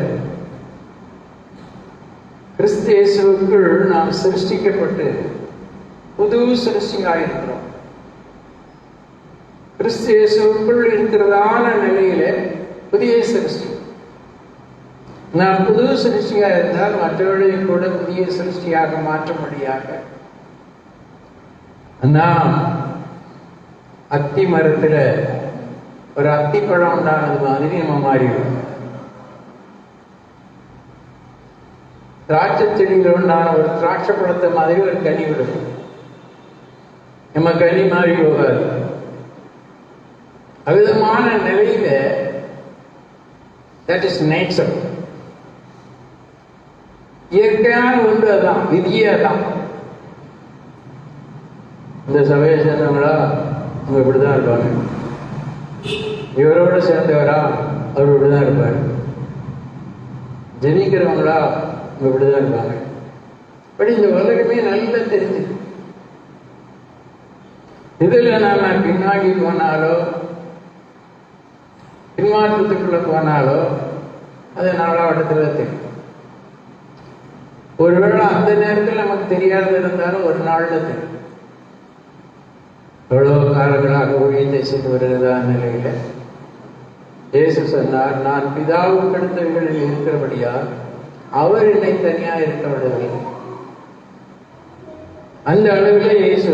கிறிஸ்து இயேசுவுக்குள் நாம் சிருஷ்டிக்கப்பட்டு புது சிருஷ்டியாயிருக்கிறோம். கிறிஸ்து இயேசுவுக்குள் இருக்கிறதான நிலையில புதிய சிருஷ்டி. நாம் புது சிருஷ்டியா இருந்தால் மற்றவர்களையும் கூட புதிய சிருஷ்டியாக மாற்றும்படியாக நாம் அத்தி மரத்துல ஒரு அத்திப்பழம் உண்டானது மாதிரி நம்ம மாறிடும். திராட்சை செடியில் உண்டான ஒரு திராட்சை பழத்தை மாதிரி ஒரு கனி விடும். நம்ம கனி மாறி போகாது. அவ்விதமான நிலையில தட் இஸ் நேச்சர். இயற்கையான ஒன்று அதான், விதியே அதான். இந்த சபையை சேர்ந்தவங்களா அவங்க இப்படிதான் இருப்பாங்க. இவரோட சேர்ந்தவரா அவர் இப்படிதான் இருப்பாரு. ஜெனிக்கிறவங்களா அவங்க இப்படிதான் இருப்பாங்க. பட் இந்த உலகமே நல்லா தெரிஞ்சு இதுல நாம பின்னாடி போனாலோ பின்மாற்றத்துக்குள்ள போனாலோ அது நாளாவட்டத்தில் தெரியும். ஒருவேளை அந்த நேரத்தில் நமக்கு தெரியாத இருந்தாலும் ஒரு நாள்ல தெரியும். எவ்வளவு காலங்களாக ஊழியத்தை செய்து வருகிறதா நிலையில இயேசு சொன்னார், நான் பிதாவுக்கு அடுத்தவர்களில் இருக்கிறபடியால் அவர் என்னை தனியா இருக்க விடவில்லை. அந்த அளவில் இயேசு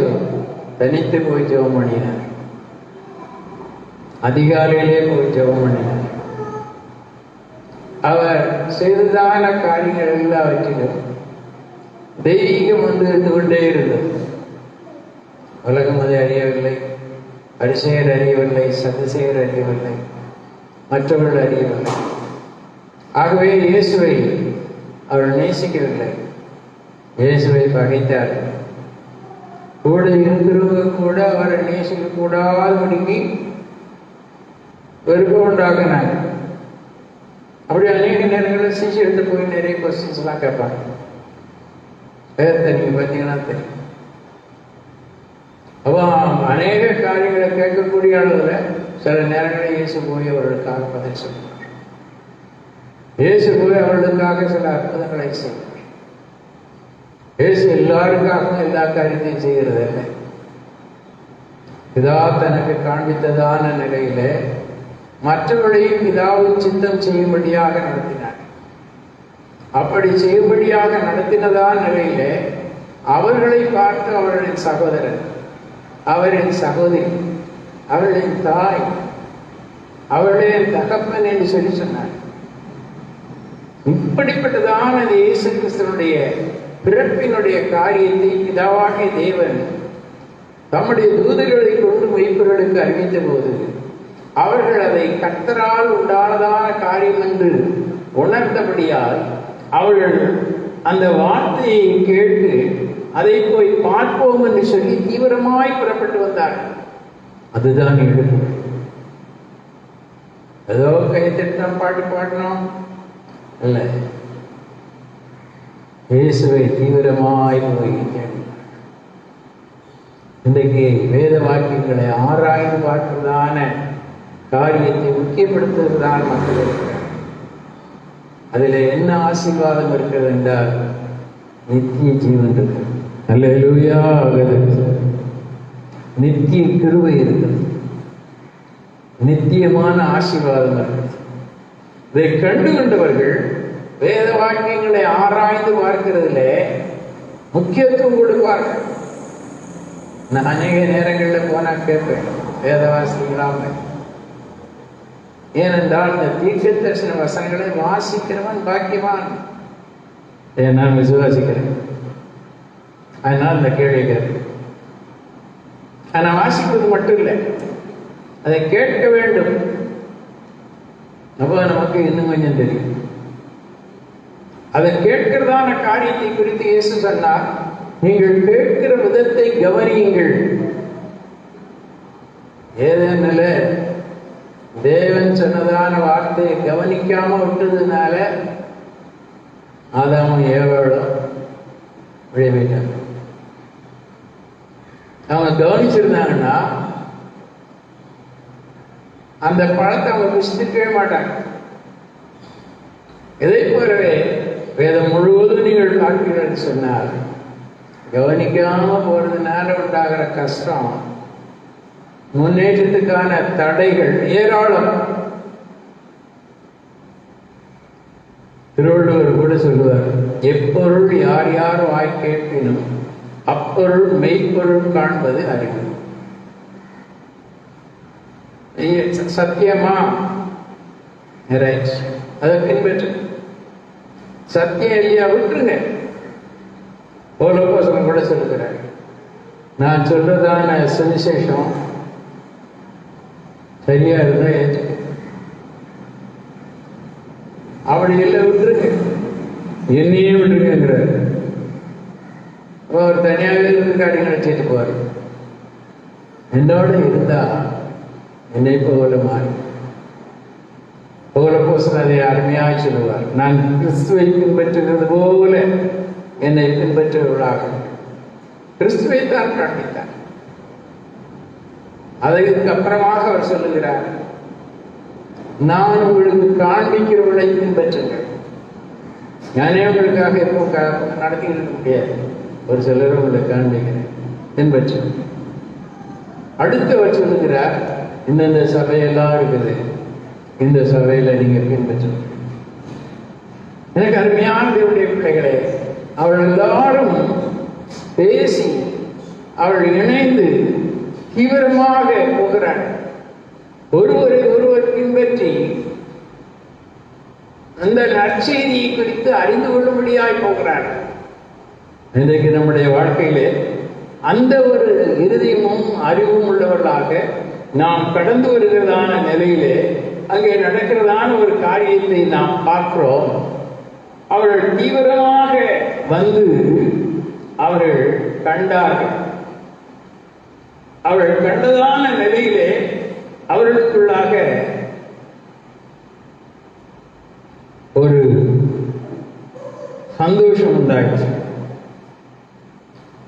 தனித்து போய் ஜெபம் பண்ணினார். அதிகாலையிலே போய் ஜெபம் பண்ணினார். அவர் செய்ததான காரியங்கள் எல்லாவற்றிலும் தெய்வீகம் வந்து இருந்து கொண்டே இருந்தது. உலகம் அதை அறியவில்லை, பரிசேயர் அறியவில்லை, சதுசேயர் அறியவில்லை, மற்றவர்கள் அறியவில்லை. ஆகவே இயேசுவை அவர்கள் நேசிக்கவில்லை, இயேசுவை பகைத்தார்கள். கூட இருக்கிறவங்க கூட அவரை நேசிக்க கூடாதபடிக்கு வெறுப்பு உண்டாக்குனாங்க. அப்படி அநேக நேரங்களில் சீக்கிரத்தை போய் நிறைய கொஸ்டின்ஸ் எல்லாம் கேட்பாங்க. நீங்க பார்த்தீங்கன்னா தெரியும். அப்போ அநேக காரியங்களை கேட்கக்கூடிய அளவில் சில நேரங்களில் இயேசு போய் அவர்களுக்காக பதில் சொல்வார். இயேசு போய் அவர்களுக்காக சில அற்புதங்களை செய்வார். இயேசு எல்லாருக்காகவும் எல்லா காரியத்தையும் செய்கிறதில்லை. பிதா தனக்கு காண்பித்ததான நிலையில மற்றவர்களையும் பிதாவின் சித்தம் செய்யும்படியாக நடத்தினார். அப்படி செய்யும்படியாக நடத்தினதான நிலையில அவர்களை பார்த்து அவர்களின் சகோதரர், அவரின் சகோதரி, அவர்களின் தாய், அவர்களின் தகப்பன் என்று சொல்லி சொன்னார். இப்படிப்பட்டதான இயேசு கிறிஸ்துவனுடைய பிறப்பினுடைய காரியத்தை பிதாவாகிய தேவன் தம்முடைய தூதர்களை கொண்டு மெய்ப்பொருளுக்கு அறிவித்த போது அவர்கள் அதை கர்த்தரால் உண்டானதான காரியம் என்று உணர்ந்தபடியால் அவர்கள் அந்த வார்த்தையை கேட்டு அதை போய் பார்ப்போம் என்று சொல்லி தீவிரமாய் புறப்பட்டு வந்தார்கள். அதுதான் எழுப்பு. ஏதோ கைத்தட்டோம், பாட்டு பாடணும் அல்ல, இயேசுவை தீவிரமாய் போய் இன்றைக்கு வேத வாக்கியங்களை ஆராய்ந்து பார்க்கிறதான காரியத்தை முக்கியப்படுத்துவதுதான் மக்கள் இருக்கிறார். அதில் என்ன ஆசீர்வாதம் இருக்கிறது என்றால் நித்திய ஜீவன் இருக்கு. அல்லேலூயா. நித்திய கிருபை இருக்கிறது, நித்தியமான ஆசீர்வாதம் இருக்கிறது. இதை கண்டு கொண்டவர்கள் வேத வாக்கியங்களை ஆராய்ந்து பார்க்கிறதுல முக்கியத்துவம் கொடுப்பார்கள். நான் அநேக நேரங்களில் போனா கேட்பேன், வேதவாசிகளாம, ஏனென்றால் இந்த தீர்க்க தரிசன வசனங்களை வாசிக்கிறவன் பாக்கியவான். நான் விசுவாசிக்கிறேன், அதனால் இந்த கேள்வி கேட்கிறேன். ஆனால் வாசிப்பது மட்டும் இல்லை, அதை கேட்க வேண்டும். அப்போ நமக்கு இன்னும் கொஞ்சம் தெரியும். அதை கேட்கிறதான காரியத்தை குறித்து இயேசு சொன்னார், நீங்கள் கேட்கிற விதத்தை கவனியுங்கள். ஏதேனில் தேவன் சொன்னதான வார்த்தையை கவனிக்காம விட்டதுனால ஆதாமும் ஏவாளும் விளைவிட்டாங்க. அவங்க கவனிச்சிருந்தாங்கன்னா அந்த பழத்தை அவங்க புசித்திருக்கவே மாட்டாங்க. இதை போலவே வேதம் முழுவதும் நீங்கள் பார்க்கிறீர்கள் சொன்னால் கவனிக்காம போறதுனால உண்டாகிற கஷ்டம், முன்னேற்றத்துக்கான தடைகள் ஏராளம். திருவள்ளுவர் கூட சொல்லுவார், எப்பொருள் யார் யார் வாய் கேட்பினும் அப்பொருள் மெய்ப்பொருள் காண்பது அறிவு. சத்தியமா அதை பின்பற்று. சத்தியம் இல்லையா விட்டுருங்க. பவுலப்போஸ்தலன் கூட சொல்லுகிறார், நான் சொல்றதான சுவிசேஷம் சரியா இருந்தா ஏற்றுக்க, அப்படி இல்லை விட்டுருங்க, என்னையே விட்டுருங்கிறார். அவர் தனியாகவே இருந்து காரியங்களை செய்து போவார். என்னோட இருந்தா என்னை போல மாறி. பவுலப்போஸ்தலன் அதை அருமையாக சொல்லுவார், நான் கிறிஸ்துவை பின்பற்றுகிறது போல என்னை பின்பற்றுவர்களாக. கிறிஸ்துவை தான் காண்பித்தார். அதற்கு அப்புறமாக அவர் சொல்லுகிறார், நான் உங்களுக்கு காண்பிக்கிறவர்களை பின்பற்றுங்கள். நானே உங்களுக்காக எப்போ நடத்தி இருக்க முடியாது, ஒரு சிலர் உங்களை காண்பிக்கிறேன், பின்பற்று. அடுத்து அவர் சொல்லுகிறார், இந்தந்த சபையெல்லாம் இருக்குது, இந்த சபையில நீங்க பின்பற்று. எனக்கு அருமையான தேவனுடைய பிள்ளைகளே, அவர்கள் எல்லாரும் பேசி அவர்கள் இணைந்து தீவிரமாக போகிறார். ஒருவரை ஒருவர் பின்பற்றி அந்த நற்செய்தியை குறித்து அறிந்து கொள்ளும்படியாய் போகிறார். இன்றைக்கு நம்முடைய வாழ்க்கையிலே அந்த ஒரு இருதயமும் அறிவும் உள்ளவர்களாக நாம் கடந்து வருகிறதான நிலையிலே அங்கே நடக்கிறதான ஒரு காரியத்தை நாம் பார்க்கிறோம். அவர்கள் தீவிரமாக வந்து அவர்கள் கண்டார்கள். அவர்கள் கண்டதான நிலையிலே அவர்களுக்குள்ளாக ஒரு சந்தோஷம் உண்டாயிற்று.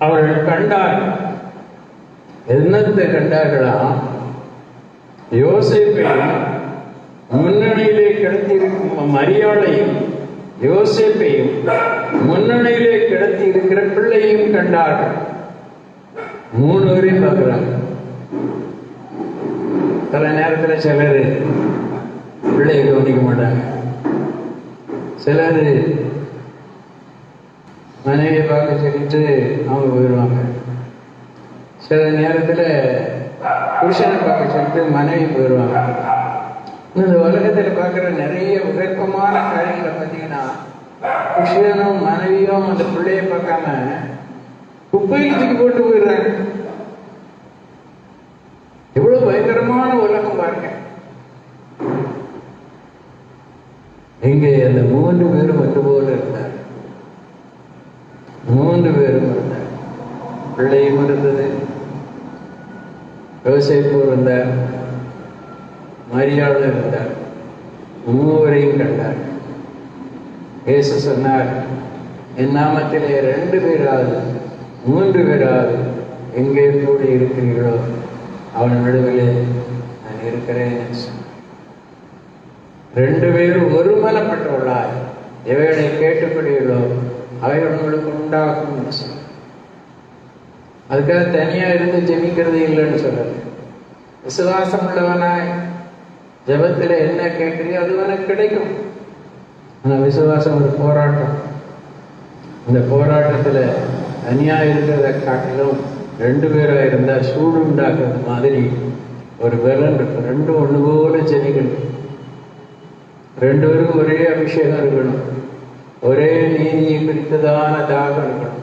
அவர்கள் கண்டார்கள். என்னத்தை கண்டார்களா? யோசேப்பையும் முன்னணியிலே கிடத்தியிருக்கும் மரியாளையும் யோசேப்பையும் முன்னணியிலே கிடத்தி இருக்கிற பிள்ளையும் கண்டார்கள். 3 பேரையும் பார்க்கிறாங்க. சில நேரத்தில் சிலர் பிள்ளையை கவனிக்க மாட்டாங்க, சிலர் மனைவியை பார்க்க சொல்லிட்டு அவங்க போயிடுவாங்க, சில நேரத்தில் புருஷனை பார்க்க சொல்லிட்டு மனைவி போயிடுவாங்க. இந்த உலகத்தில் பார்க்குற நிறைய விருப்பமான காரியங்களை பார்த்தீங்கன்னா புருஷனும் மனைவியும் அந்த பிள்ளையை பார்க்காம குப்பையில் தூக்கி போட்டு போயிடுறாங்க. எவ்வளவு பயங்கரமான உலகம் பாருங்க. இங்கே அந்த 3 பேரும் ஒன்று போல இருந்தார். 3 பேரும் இருந்தார். பிள்ளையும் இருந்தது, யோசேப்பு இருந்தார், மரியாதை இருந்தார். 3 பேரையும் கண்டார். இயேசு சொன்னார், என் நாமத்திலே 2 பேராவது 3 பேராவது எங்கே கூடி இருக்கிறீர்களோ அவன் நடுவிலே நான் இருக்கிறேன். 2 பேரும் ஒருமனப்பட்டுள்ளார். எவைகளை கேட்டுக்கொள்கிறீர்களோ அவைகள் உங்களுக்கு உண்டாகும். அதுக்காக தனியா இருந்து ஜெபிக்கிறது இல்லைன்னு சொல்றது. விசுவாசம் உள்ளவனாய் ஜெபத்தில் என்ன கேட்குறியோ அது உனக்கு கிடைக்கும். ஆனால் விசுவாசம் ஒரு போராட்டம். இந்த போராட்டத்தில் தனியாக இருக்கிறத காட்டிலும் 2 பேராக இருந்தால் சூடு உண்டாக்குறது மாதிரி ஒரு பலன் இருக்கும். 2 ஒன்று போல ஜெபிக்கணும். 2 பேருக்கும் ஒரே அபிஷேகம் இருக்கணும், ஒரே நீதியை குறித்ததான தாகம் இருக்கணும்,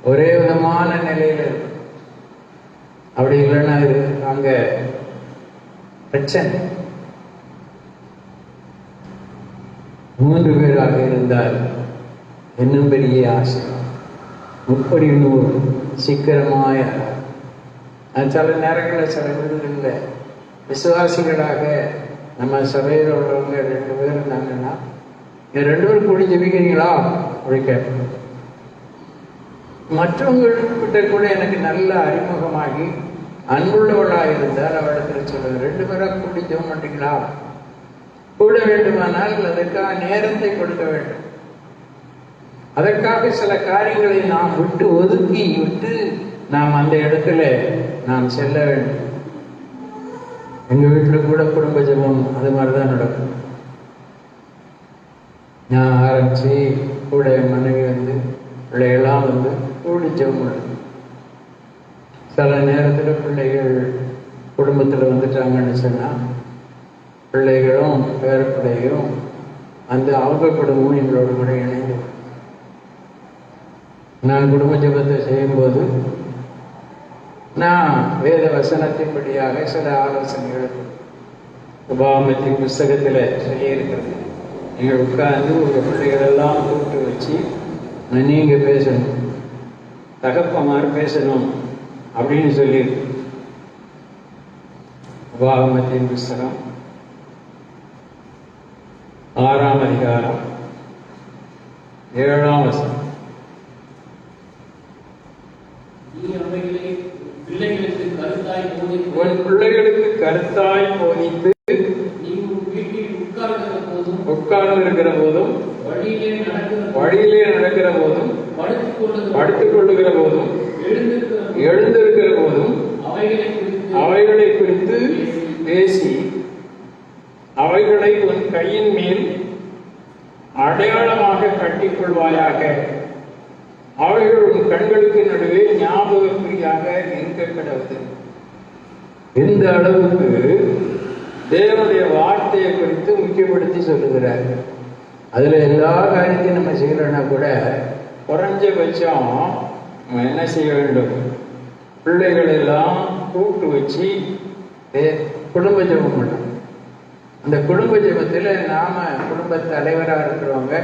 ஒரே விதமான நிலையில் இருக்கணும். அப்படி இல்லைன்னா அங்கே பிரச்சனை. 3 பேராக இருந்தால் இன்னும் பெரிய ஆசை. 30 100 சீக்கிரமாய. சில நேரங்களில் சில வீடுகளில் விசுவாசிகளாக நம்ம சபையில் உள்ளவங்க 2 பேர் இருந்தாங்கன்னா, 2 பேரும் கூடி ஜெபிக்கிறீங்களா அப்படி கேட்போம். மற்றவங்கள்கிட்ட கூட எனக்கு நல்ல அறிமுகமாகி அன்புள்ளவளாக இருந்தால் அவளிடத்தில் சொல்லுவேன், 2 பேராக கூடி ஜெபம் பண்ணுறீங்களா? கூட வேண்டுமானால் அதற்காக நேரத்தை கொடுக்க வேண்டும். அதற்காக சில காரியங்களை நாம் விட்டு ஒதுக்கி விட்டு நாம் அந்த இடத்துல நாம் செல்ல வேண்டும். எங்கள் வீட்டில் கூட குடும்ப ஜெபம் அது மாதிரி தான் நடக்கும். நான் ஆரம்பித்து கூட மனைவி வந்து பிள்ளைகள்லாம் வந்து கூடி ஜெபம் பண்ணும். சில நேரத்தில் பிள்ளைகள் குடும்பத்தில் வந்துட்டாங்கன்னு சொன்னால் பிள்ளைகளும் பேர பிள்ளைகளும் அந்த அவங்க குடும்பமும் எங்களோட கூட இணைந்து நான் குடும்ப ஜெபத்தை செய்யும்போது நான் வேத வசனத்தின்படியாக சில ஆலோசனைகள் உபாகமத்தின் புஸ்தகத்தில் சொல்லியிருக்கிறது. நீங்கள் உட்கார்ந்து உங்கள் பிள்ளைகளெல்லாம் கூப்பிட்டு வச்சு நீங்கள் பேசணும், தகப்பமாறு பேசணும் அப்படின்னு சொல்லியிருக்கு. உபாகமத்தின் புஸ்தகம் 6ஆம் அதிகாரம் 7ஆம் வசனம். உன் பிள்ளைகளுக்கு கருத்தாய் போதித்து உட்கார்ந்து இருக்கிற போதும் வழியிலே நடக்கிற போதும் படுத்துக் கொள்ளுகிற போதும் எழுந்திருக்கிற போதும் அவைகளை குறித்து பேசி அவைகளை உன் கையின் மேல் அடையாளமாக கட்டிக்கொள்வாயாக. அவைகள் உன் கண்களுக்கு நடுவே ஞாபகக்குறியாக இருக்க கிடவது. இந்த அளவுக்கு தேவனுடைய வார்த்தையை குறித்து முக்கியப்படுத்தி சொல்லுகிறார். அதுல எல்லா காரியத்தையும் நம்ம செய்யறோம்னா கூட குறைஞ்சபட்சம் நம்ம என்ன செய்ய வேண்டும், பிள்ளைகள் எல்லாம் கூப்பிட்டு வச்சு குடும்ப ஜெபம் பண்ணணும். அந்த குடும்ப ஜெபத்தில் நாம குடும்ப தலைவராக இருக்கிறவங்க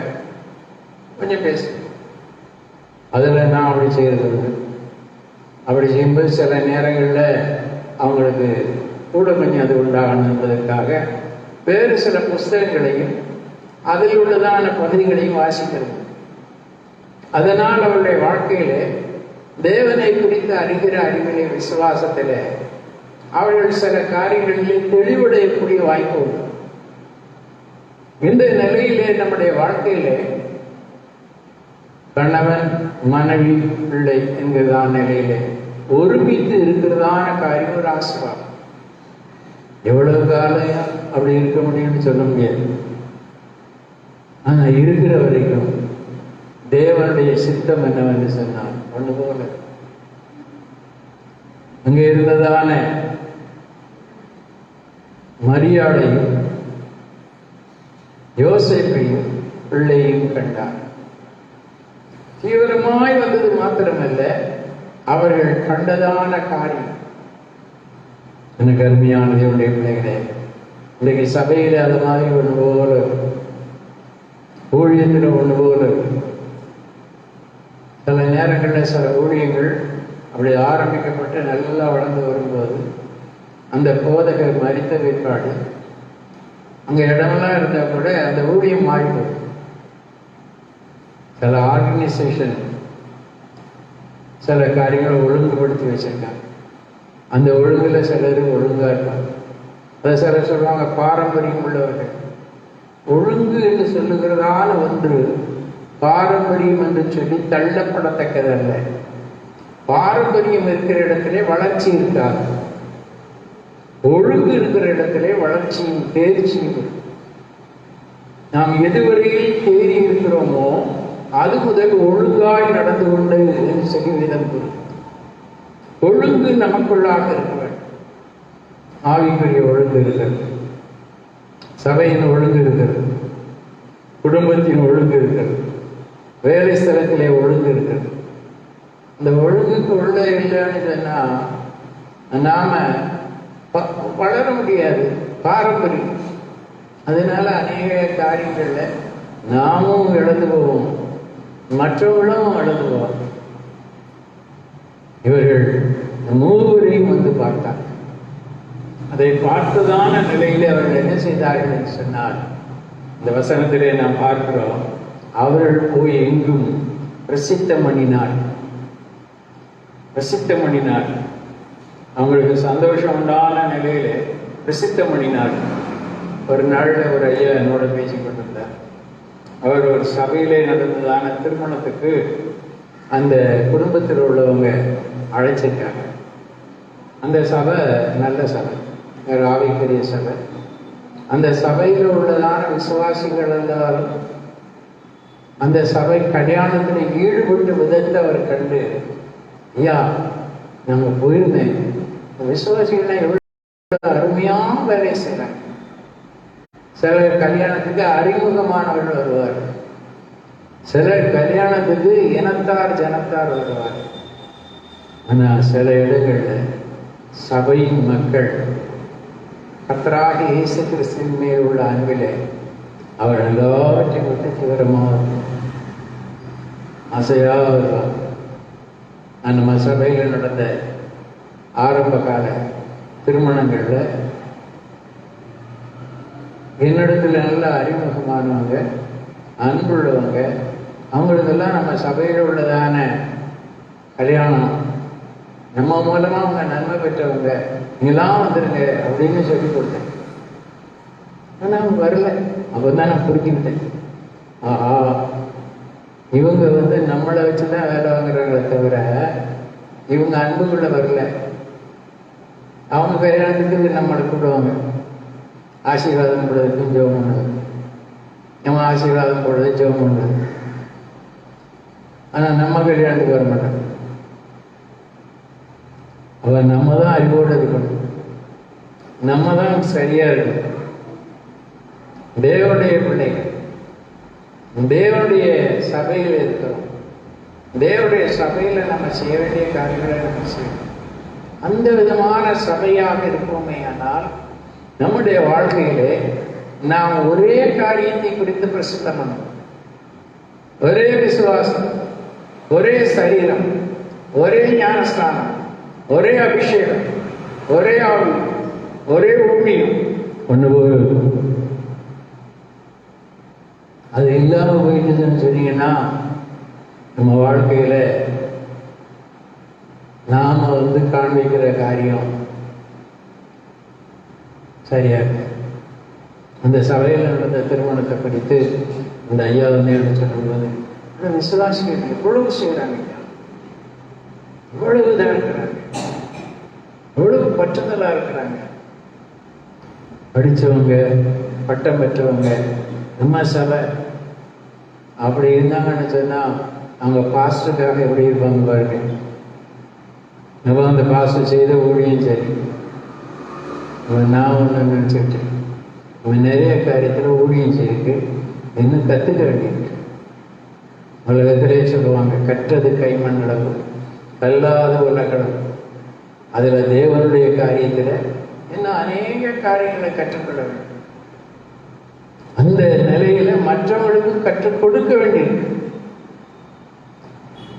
கொஞ்சம் பேசணும். அதில் நான் அப்படி செய்கிறது. அப்படி செய்யும்போது சில நேரங்களில் அவங்களுக்கு கூட கொஞ்சம் அது உண்டாகணும் என்பதற்காக வேறு சில புஸ்தகங்களையும் அதில் உள்ளதான பகுதிகளையும் வாசிக்கிறது. அதனால் அவருடைய வாழ்க்கையில தேவனை குறித்து அறிகிற அறிவிலே விசுவாசத்தில் அவர்கள் சில காரியங்களிலே தெளிவடையக்கூடிய வாய்ப்பு உண்டு. இந்த நிலையிலே நம்முடைய வாழ்க்கையிலே கணவன் மனைவி பிள்ளை என்கிறதான நிலையிலே ஒருமித்து இருக்கிறதான காரியம் ஒரு ஆசீர்வாதம். எவ்வளவு காலம் அப்படி இருக்க முடியும்னு சொல்ல முடியாது. ஆனா இருக்கிற வரைக்கும் தேவனுடைய சித்தம் என்னவென்று சொன்னார். ஒன்று போல அங்கே இருந்ததான மரியாதையும் யோசேப்பையும் பிள்ளையும் கண்டார். தீவிரமாய் வந்தது மாத்திரமல்ல, அவர்கள் கண்டதான காரியம். எனக்கு அருமையான தேவனுடைய பிள்ளைகளே, இன்றைக்கு சபையில அது மாதிரி ஒன்று போல, ஊழியத்தில் ஒன்று போல, சில நேரங்களில் சில ஊழியங்கள் அப்படி ஆரம்பிக்கப்பட்டு நல்லா வளர்ந்து வரும்போது அந்த போதகர் மரித்த பிற்பாடு அங்கே இடமெல்லாம் இருந்தால் கூட அந்த ஊழியம் மாறிப்போம். சில ஆர்கனைசேஷன் சில காரியங்களை ஒழுங்குபடுத்தி வச்சிருக்காங்க. அந்த ஒழுங்குல சிலர் ஒழுங்காக இருப்பாங்க. அதை சிலர் சொல்லுவாங்க பாரம்பரியம் உள்ளவர்கள். ஒழுங்கு என்று சொல்லுகிறதான ஒன்று பாரம்பரியம் என்று சொல்லி தள்ளப்படத்தக்கதல்ல. பாரம்பரியம் இருக்கிற இடத்திலே வளர்ச்சி இருக்காது. ஒழுங்கு இருக்கிற இடத்திலே வளர்ச்சியும் தேர்ச்சியும். நாம் எதுவரையில் தேறி இருக்கிறோமோ அது முதல் ஒழுங்காய் நடந்து கொண்டு என்று சொல்லி விதம். ஒழுங்கு நமக்குள்ளாக இருக்க வேண்டும். ஆவிக்குரிய ஒழுங்கு இருக்கிறது, சபையின் ஒழுங்கு இருக்கிறது, குடும்பத்தின் ஒழுங்கு இருக்கிறது, வேலை ஸ்தலத்திலே ஒழுங்கு இருக்கிறது. இந்த ஒழுங்குக்கு உள்ள இல்லைன்னு சொன்னா நாம வளர முடியாது. பாரம்பரியம். அதனால அநேக காரியங்கள்ல நாமும் இழந்து போவோம், மற்றவர்களும் இழந்து போவாங்க. இவர்கள் மூவரையும் வந்து பார்த்தார். அதை பார்த்ததான நிலையில அவர்கள் என்ன செய்தார்கள் என்று சொன்னால், இந்த வசனத்திலே நாம் பார்க்கிறோம், அவர்கள் போய் எங்கும் பிரசித்தம் பண்ணினார். பிரசித்தம் பண்ணினார். அவங்களுக்கு சந்தோஷம் உண்டான நிலையில பிரசித்தம் பண்ணினார். ஒரு நாள்ல ஒரு ஐயா என்னோட பேசிக் கொண்டிருந்தார். அவர் ஒரு சபையிலே நடந்ததான திருமணத்துக்கு அந்த குடும்பத்தில் உள்ளவங்க அழைச்சிருக்காங்க. அந்த சபை நல்ல சபை, ஆவிக்குரிய சபை. அந்த சபையில் உள்ளதான விசுவாசிகள் எல்லாரும் அந்த சபை கல்யாணத்தில் ஈடுபட்டு விதத்தை அவர் கண்டு, ஐயா நாங்கள் போயிருந்தேன், விசுவாசிகள்லாம் எவ்வளவு அருமையான வேலை செய்யறாங்க. சிலர் கல்யாணத்துக்கு அறிமுகமானவர்கள் வருவார், சிலர் கல்யாணத்துக்கு இனத்தார் ஜனத்தார் வருவார். ஆனால் சில இடங்கள்ல சபையின் மக்கள் கர்த்தராகிய இயேசு கிறிஸ்துவின் மேல் உள்ள அன்பிலே அவர் எல்லாவற்றையும் விட்டு தீவிரமாக ஆசையாக வருவார். நம்ம சபையில் நடந்த ஆரம்ப கால திருமணங்கள்ல என்னிடத்துல நல்ல அறிமுகமானவங்க, அன்புள்ளவங்க, அவங்களுக்கெல்லாம் நம்ம சபையில் உள்ளதான கல்யாணம், நம்ம மூலமா அவங்க நன்மை பெற்றவங்க, நீங்களாம் வந்துருங்க அப்படின்னு சொல்லி கொடுத்தேன். ஆனா அவங்க வரல. அப்பதான் நான் புரிஞ்சுக்கிட்டேன், ஆஹா இவங்க நம்மளை வச்சுதான் வேலை வாங்குறாங்களே தவிர இவங்க அன்புக்குள்ள வரல. அவங்க கல்யாணத்துக்கு நம்மளை கூடுவாங்க, ஆசீர்வாதம் போடுறதுக்கும் ஜெபம் பண்ணுறது, நம்ம ஆசீர்வாதம் போடுறது ஜெபம் பண்ணுறது. ஆனா நம்ம கல்யாணத்துக்கு வர மாட்டாங்க. அவன் நம்ம தான் அறிவோடு இருக்கணும், நம்ம தான் சரியா இருக்கணும். தேவனுடைய பிள்ளைகள், தேவனுடைய சபையில் இருக்கிறோம். தேவனுடைய சபையில நம்ம செய்ய வேண்டிய காரியங்களை நம்ம செய்யணும். அந்த விதமான சபையாக இருப்போமே. ஆனால் நம்முடைய வாழ்க்கையிலே நாம் ஒரே காரியத்தை குறித்து பிரசித்தம் பண்ணணும். ஒரே விசுவாசம், ஒரே சரீரம், ஒரே ஞானஸ்தானம், ஒரே அபிஷேகம், ஒரே ஆவி, ஒரே ஊழியம் ஒன்று போய் அது இல்லாம போயிட்டுதுன்னு சொன்னீங்கன்னா நம்ம வாழ்க்கையில நாம காண்பிக்கிற காரியம் சரியாக அந்த சபையில் நடந்த திருமணத்தை குறித்து அந்த ஐயா வந்து எனக்கு சொல்லும்போது, அந்த விசுவாசிகள் எவ்வளவு செய்கிறாங்க, எவ்வளவு இதாக இருக்கிறாங்க, எவ்வளவு பற்றுதலாக இருக்கிறாங்க. படித்தவங்க, பட்டம் பெற்றவங்க, நம்ம சபை அப்படி இருந்தாங்கன்னு சொன்னால் அவங்க பாஸ்டருக்காக எப்படி இருப்பாங்க பாருங்க. நம்ம அந்த பாஸ்டர் செய்த ஊழியம் சரி, நான் ஒன்று நினச்சிக்கிட்டு அவன் நிறைய காரியத்தில் ஊழியம் செய்யிருக்கு, இன்னும் கற்றுக்க வேண்டியிருக்கு. உலகத்திலே சொல்லுவாங்க, கற்றது கைமண் நடக்கும், கல்லாத உலகம். அதில் தேவனுடைய காரியத்தில் இன்னும் அநேக காரியங்களை கற்றுக்கொள்ள வேண்டும். அந்த நிலையில மற்றவர்களுக்கு கற்றுக் கொடுக்க வேண்டியிருக்கு.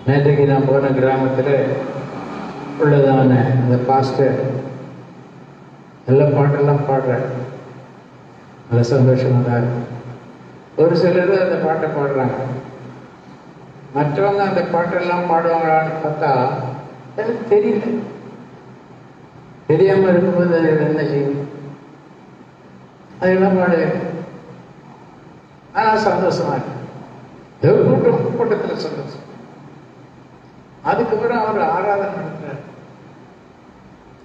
நேற்றைக்கு நான் போன கிராமத்தில் உள்ளதான அந்த பாஸ்டர் நல்ல பாட்டெல்லாம் பாடுறார், நல்ல சந்தோஷமாக தான் இருக்கு. ஒரு சிலர் அந்த பாட்டை பாடுறாங்க, மற்றவங்க அந்த பாட்டெல்லாம் பாடுவாங்களான்னு பார்த்தா எனக்கு தெரியல. தெரியாமல் இருக்கும்போது அதில் என்ன செய்யும், அதெல்லாம் பாடுவேன். ஆனால் சந்தோஷமா இருக்கு, கூட்டத்தில் சந்தோஷம். அதுக்கப்புறம் அவர் ஆராதனை நடத்துறார்,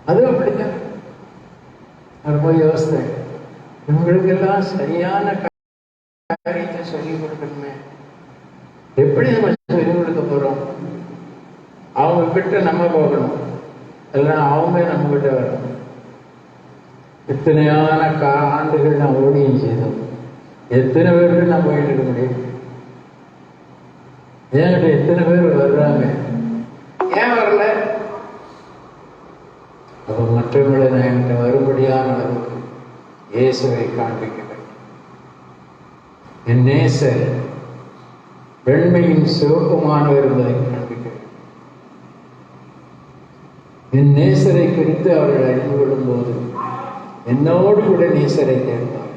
அதுவும் அப்படித்தான். அவர் போய் யோசித்தேன், இவங்களுக்கெல்லாம் சரியான காரியத்தை சொல்லிக் கொடுக்கணுமே, எப்படி நம்ம சொல்லிக் கொடுக்க போறோம்? அவங்க கிட்ட நம்ம போகணும், எல்லாம் அவங்க நம்ம கிட்ட வரணும். எத்தனையான ஆண்டுகள் நான் ஊழியம் செய்தோம், எத்தனை பேருக்கு நான் போயிட்டு இருக்க முடியும்? என்கிட்ட எத்தனை பேர் வர்றாங்க, ஏன் வரல? அப்போ மற்றவர்களை நான் என்கிட்ட வரும்படியான அளவுக்கு இயேசுவை காண்பிக்கிறேன். என் நேசர் வெண்மையின் சிவப்புமானவர் என்பதை காண்பிக்கிறேன். என் நேசரை குறித்து அவர்கள் அறிந்து கொள்ளும் போது என்னோடு கூட நேசரை தேடுவார்.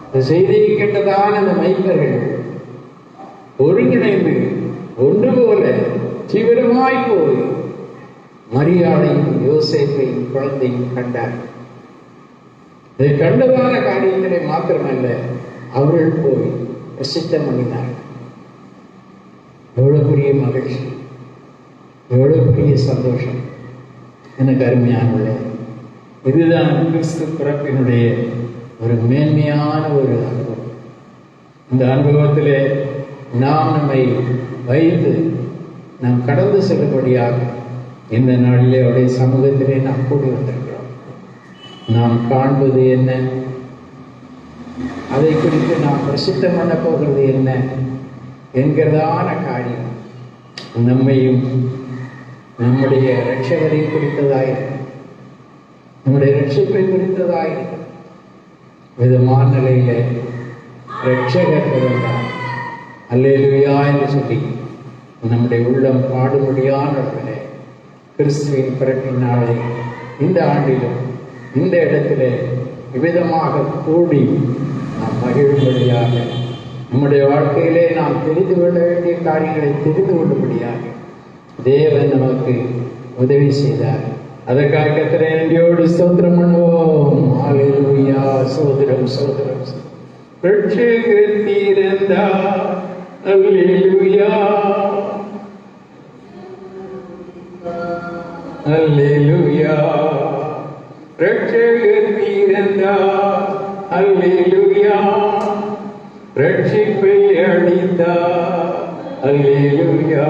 இந்த செய்தியை கேட்டதான இந்த மைக்கர்கள் ஒருங்கிணைந்து ஒன்று போல தீவிரமாய் போய் மரியாதையும் யோசேப்பையும் குழந்தையும் கண்டார். இதை கண்டதான காரியத்திலே மாத்திரமல்ல, அவர்கள் போய் பிரசித்தம் பண்ணினார். எவ்வளவு பெரிய மகிழ்ச்சி, எவ்வளவு பெரிய சந்தோஷம். எனக்கு அருமையானது, இதுதான் கிறிஸ்து பிறப்பினுடைய ஒரு மேன்மையான ஒரு அனுபவம். இந்த அனுபவத்திலே நாம் நம்மை வைத்து நாம் கடந்து செல்லும்படியாக இந்த நாளிலே அவருடைய சமூகத்திலே நாம் கூடி வந்திருக்கிறோம். நாம் காண்பது என்ன, அதை குறித்து நாம் பிரசித்தம் பண்ண போகிறது என்ன என்கிறதான காரியம் நம்மையும் நம்முடைய இரட்சகரை குறித்ததாயிருக்கும், நம்முடைய இரட்சிப்பை குறித்ததாயிருக்கும். விதமான நிலையிலே இரட்சகர் பிறந்தார், அல்லேலூயா என்று சொல்லி நம்முடைய உள்ளம் பாடுபடியானவர்களே, கிறிஸ்துவின் பிறப்பின் நாளை இந்த ஆண்டிலும் இந்த இடத்திலே விதமாக கூடி நாம் மகிழும்படியாக, நம்முடைய வாழ்க்கையிலே நாம் தெரிந்து கொள்ள வேண்டிய காரியங்களை தெரிந்து கொள்ளும்படியாக தேவன் நமக்கு உதவி செய்தார். அதற்காக கர்த்தரை நன்றியோடு ஸ்தோத்திரம் பண்ணுவோம். அல்லேலூயா, சோதரம் சோதரம் இரட்சகர் பிறந்தார், அல்லேலூயா அல்லேலூயா, இரட்சகர் பிறந்தார், அல்லேலூயா, இரட்சிப்பை அளித்தார், அல்லேலூயா.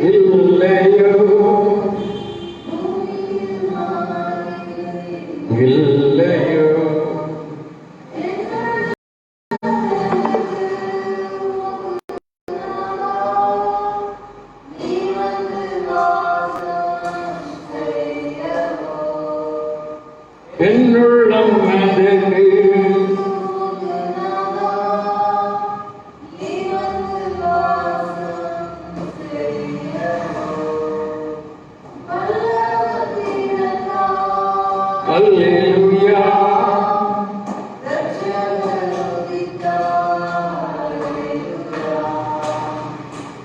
இல்லையோ இல்லையோ என்னுள்ளம் மதகு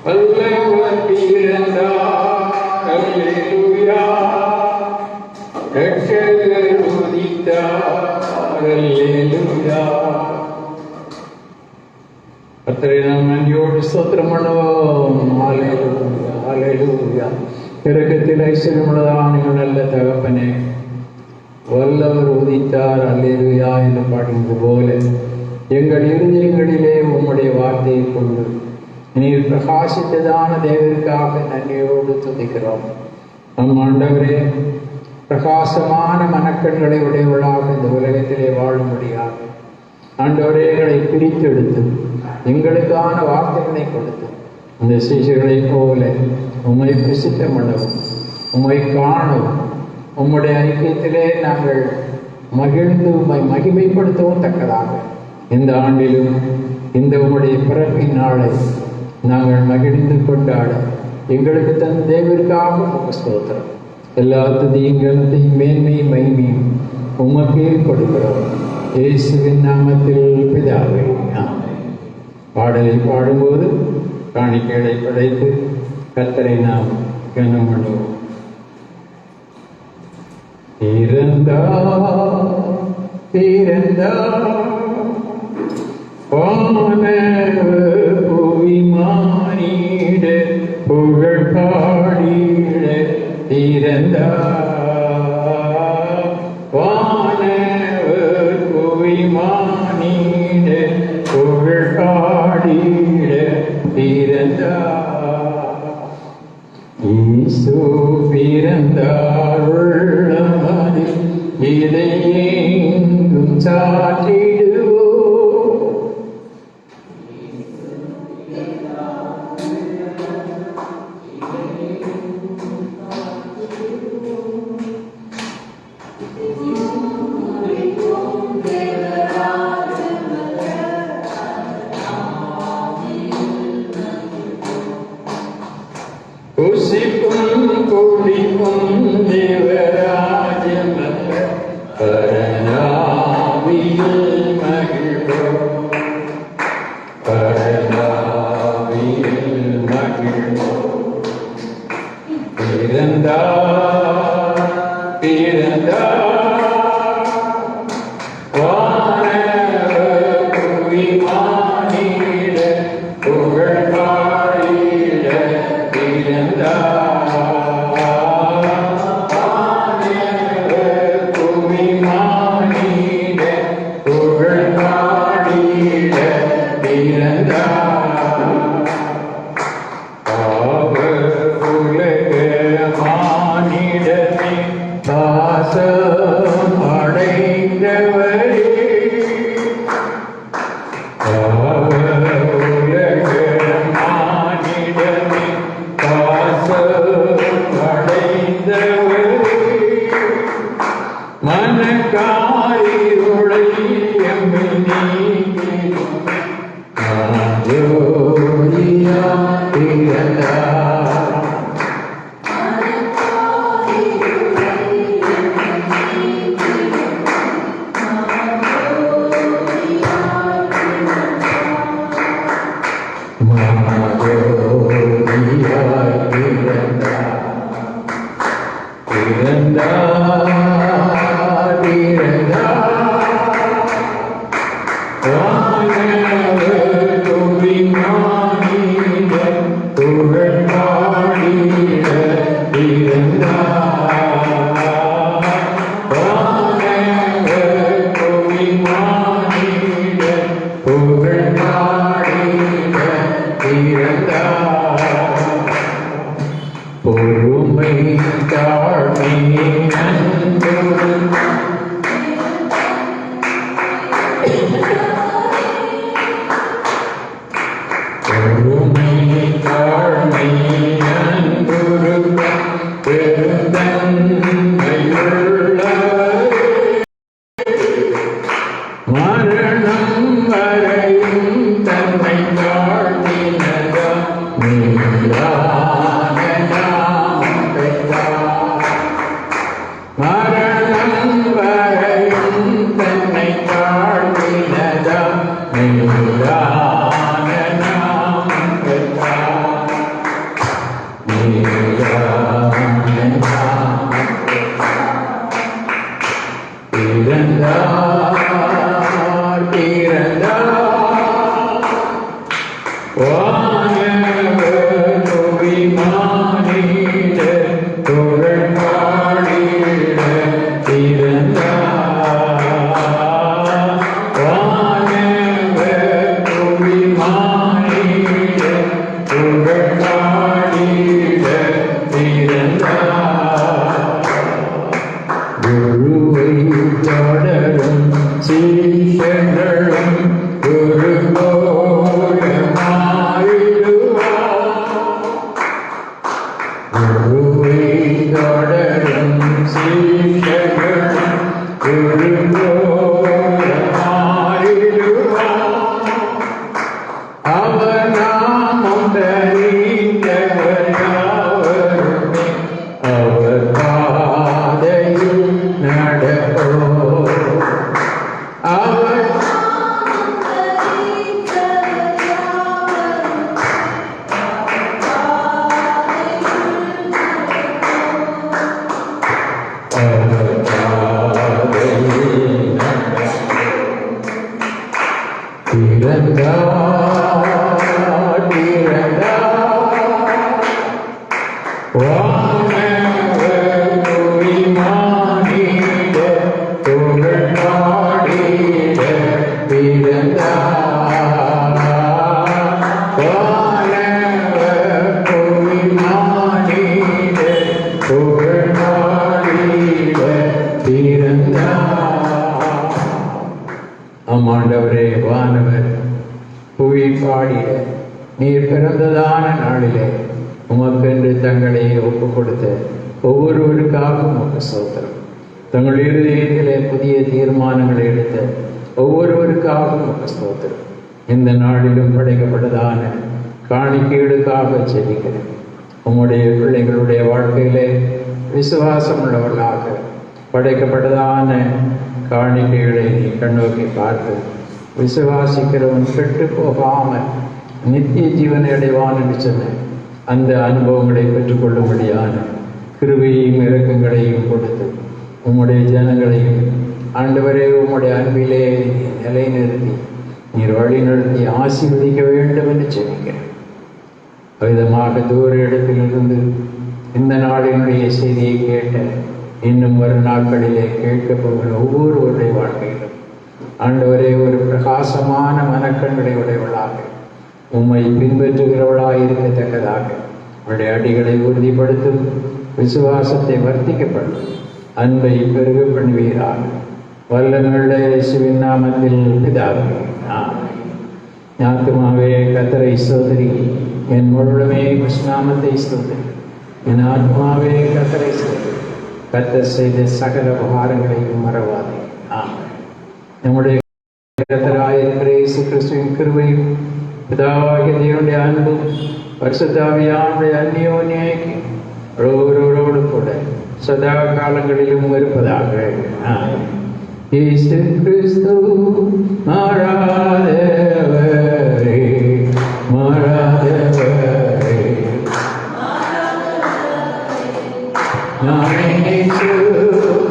வல்லவர் பிறந்தார், அல்லேலூயா. ரட்சகர் உதித்தார், அல்லேலூயா. கர்த்தரை நாம் நன்றியோடு ஸ்தோத்திரம் பண்ணுவோம். ஹல்லேலூயா, ஹல்லேலூயா. இரக்கத்தில் ஐஸ்வர்யமுள்ளதான நீங்கள் நல்ல தகப்பனே, வல்லவர் உதித்தார், அல்லேலூயா என்று பாடுகிறது போல எங்கள் இருதயங்களிலே உம்முடைய வார்த்தையை கொண்டு நீர் பிரகாசித்ததான தேவருக்காக நன்றியோடு துதிக்கிறோம். நம் ஆண்டவரே, பிரகாசமான மனக்கண்களை உடையவர்களாக இந்த உலகத்திலே வாழும்படியாக ஆண்டவரே எங்களை பிரித்தெடுத்து எங்களுக்கான வார்த்தைகளை கொடுத்து அந்த சீசர்களைப் போல உம்மை பிரசித்தம் பண்ணவும், உம்மை காணவும், உம்முடைய ஐக்கியத்திலே நாங்கள் மகிழ்ந்து உம்மை மகிமைப்படுத்தவும் தக்கதாக இந்த ஆண்டிலும் இந்த உம்முடைய பிறப்பின் நாளை நாங்கள் மகிழ்ந்து கொண்டாட எங்களுக்கு தன் தேவருக்காக உமக்கு ஸ்தோத்திரம். எல்லா துதியும் கனத்தையும் மேன்மையும் மகிமையும் உமக்கே கொடுக்கிறோம். இயேசுவின் நாமத்தில் பிதாவே, ஆமென். பாடலை பாடும்போது காணிக்கைகளை படைத்து கர்த்தரை நாம் கனம் பண்ணுவோம். வானவர் புவி மானிட புகழ் பாடிட பிறந்தார். வானவர் புவி மானிட புகழ் பாடிட பிறந்தார். இயேசு பிறந்தார் உள்ளமதில் இதை எங்கும் சாற்றிடுவோம். புசிப்பும் குடிப்பும் தேவராஜன் பரநாவியில் மகிழ்வோம், பரநாவியில் மகிழ்வோம். பிறந்தார், பிறந்தார், வானவர் புவி மானிட புகழ் பாடிட பிறந்தார். பாவ உலக மானிட நாளிலே உமக்கென்று தங்களை ஒப்புக் கொடுத்த ஒவ்வொருவருக்காகவும் உமக்கு ஸ்தோத்திரம். தங்கள் இருதயத்திலே புதிய தீர்மானங்களை எடுத்த ஒவ்வொருவருக்காகவும் உமக்கு ஸ்தோத்திரம். இந்த நாளிலும் படைக்கப்பட்டதான காணிக்கைகளுக்காக ஜெபிக்கிறேன். உம்முடைய பிள்ளைகளுடைய வாழ்க்கையிலே விசுவாசம் உள்ளவர்களாக படைக்கப்பட்டதான காணிக்கைகளை நீ கண்ணோக்கி பார்த்து விசுவாசிக்கிறவன் கெட்டு போகாமல் நித்திய ஜீவனை அடைவான் என்று சொன்ன அந்த அனுபவங்களை பெற்றுக்கொள்ளும்படியான கிருபையையும் இரக்கங்களையும் கொடுத்து உம்முடைய ஜனங்களையும் ஆண்டவரே உம்முடைய அன்பிலே நிலைநிறுத்தி நீர் வழி நடத்தி ஆசீர்வதிக்க வேண்டும் என்று ஜெபிக்கிறேன். விதமாக தூர இடத்திலிருந்து இந்த நாளினுடைய செய்தியை கேட்ட இன்னும் வரும் நாட்களிலே கேட்கப் போகிற ஒவ்வொருவருடைய வாழ்க்கையிலும் ஆண்டவரே ஒரு பிரகாசமான மனக்கண்களை உடையவளாக உம்மை பின்பற்றுகிறவளாக இருக்கத்தக்கதாக அவருடைய அடிகளை உறுதிப்படுத்தும், விசுவாசத்தை வர்த்திக்கப்படும், அன்பை பெருக பண்ணுவீராக. வல்லமையுள்ள இயேசுவின் நாமத்தில் பிதாவே ஆமென். ஆத்துமாவே கர்த்தரை ஸ்தோத்திரி, என் முழுமே கிருஷ்ணாமத்தை ஸ்தோத்திரி. என் ஆத்மாவே கர்த்தரை ஸ்தோத்திரி, கர்த்தர் செய்த சகல உபகாரங்களையும் மறவாதே. ஆமென். நம்முடைய கர்த்தராயிருக்கிற இயேசு கிறிஸ்துவின் கிருபையும் பிதாவாகிய தேவனுடைய அன்பும் பரிசுத்த ஆவியானவருடைய அந்யோன்யம் ஒருவரோடு கூட சதா காலங்களிலும் இருப்பதாக. ஆமென். இயேசு கிறிஸ்து மாறாதவரே, மாறாதவரே, நான் இயேசு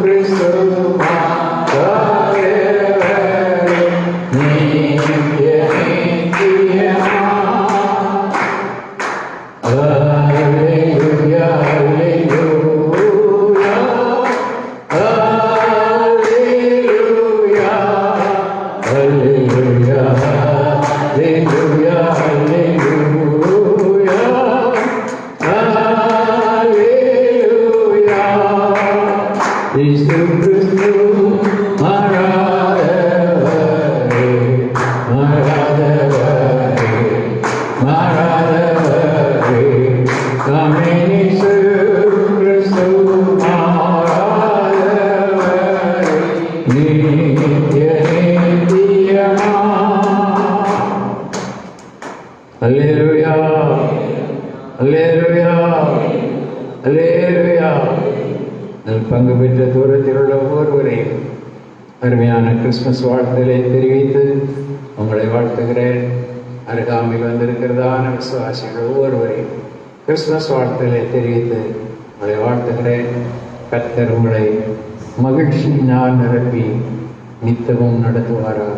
கிறிஸ்து மாறாதவரே, நித்திய நித்தியமா. அல்லேலூயா, அல்லேலூயா, அல்லேலூயா, அல்லேலூயா, அல்லேலூயா, அல்லேலூயா. இயேசு கிறிஸ்து மாறாதவரே, மாறாதவரே, மாறாதவரே, நாம் இயேசு கிறிஸ்து மாறாதவரே, நித்திய நித்தியமா. அல்லேலூயா, அல்லேலூயா, அல்லேலூயா. பங்கு பெற்ற தூரத்தில் உள்ள ஒவ்வொருவரையும் அருமையான கிறிஸ்துமஸ் வாழ்த்துக்களை தெரிவித்து உங்களை வாழ்த்துகிறேன். அருகாமையில் வந்திருக்கிறதான விசுவாசிகள் ஒவ்வொருவரையும் கிறிஸ்துமஸ் வாழ்த்துக்களை தெரிவித்து உங்களை வாழ்த்துகிறேன். கர்த்தர் உங்களை மகிழ்ச்சியினால் நிரப்பி நித்தமும் நடத்துவாராக.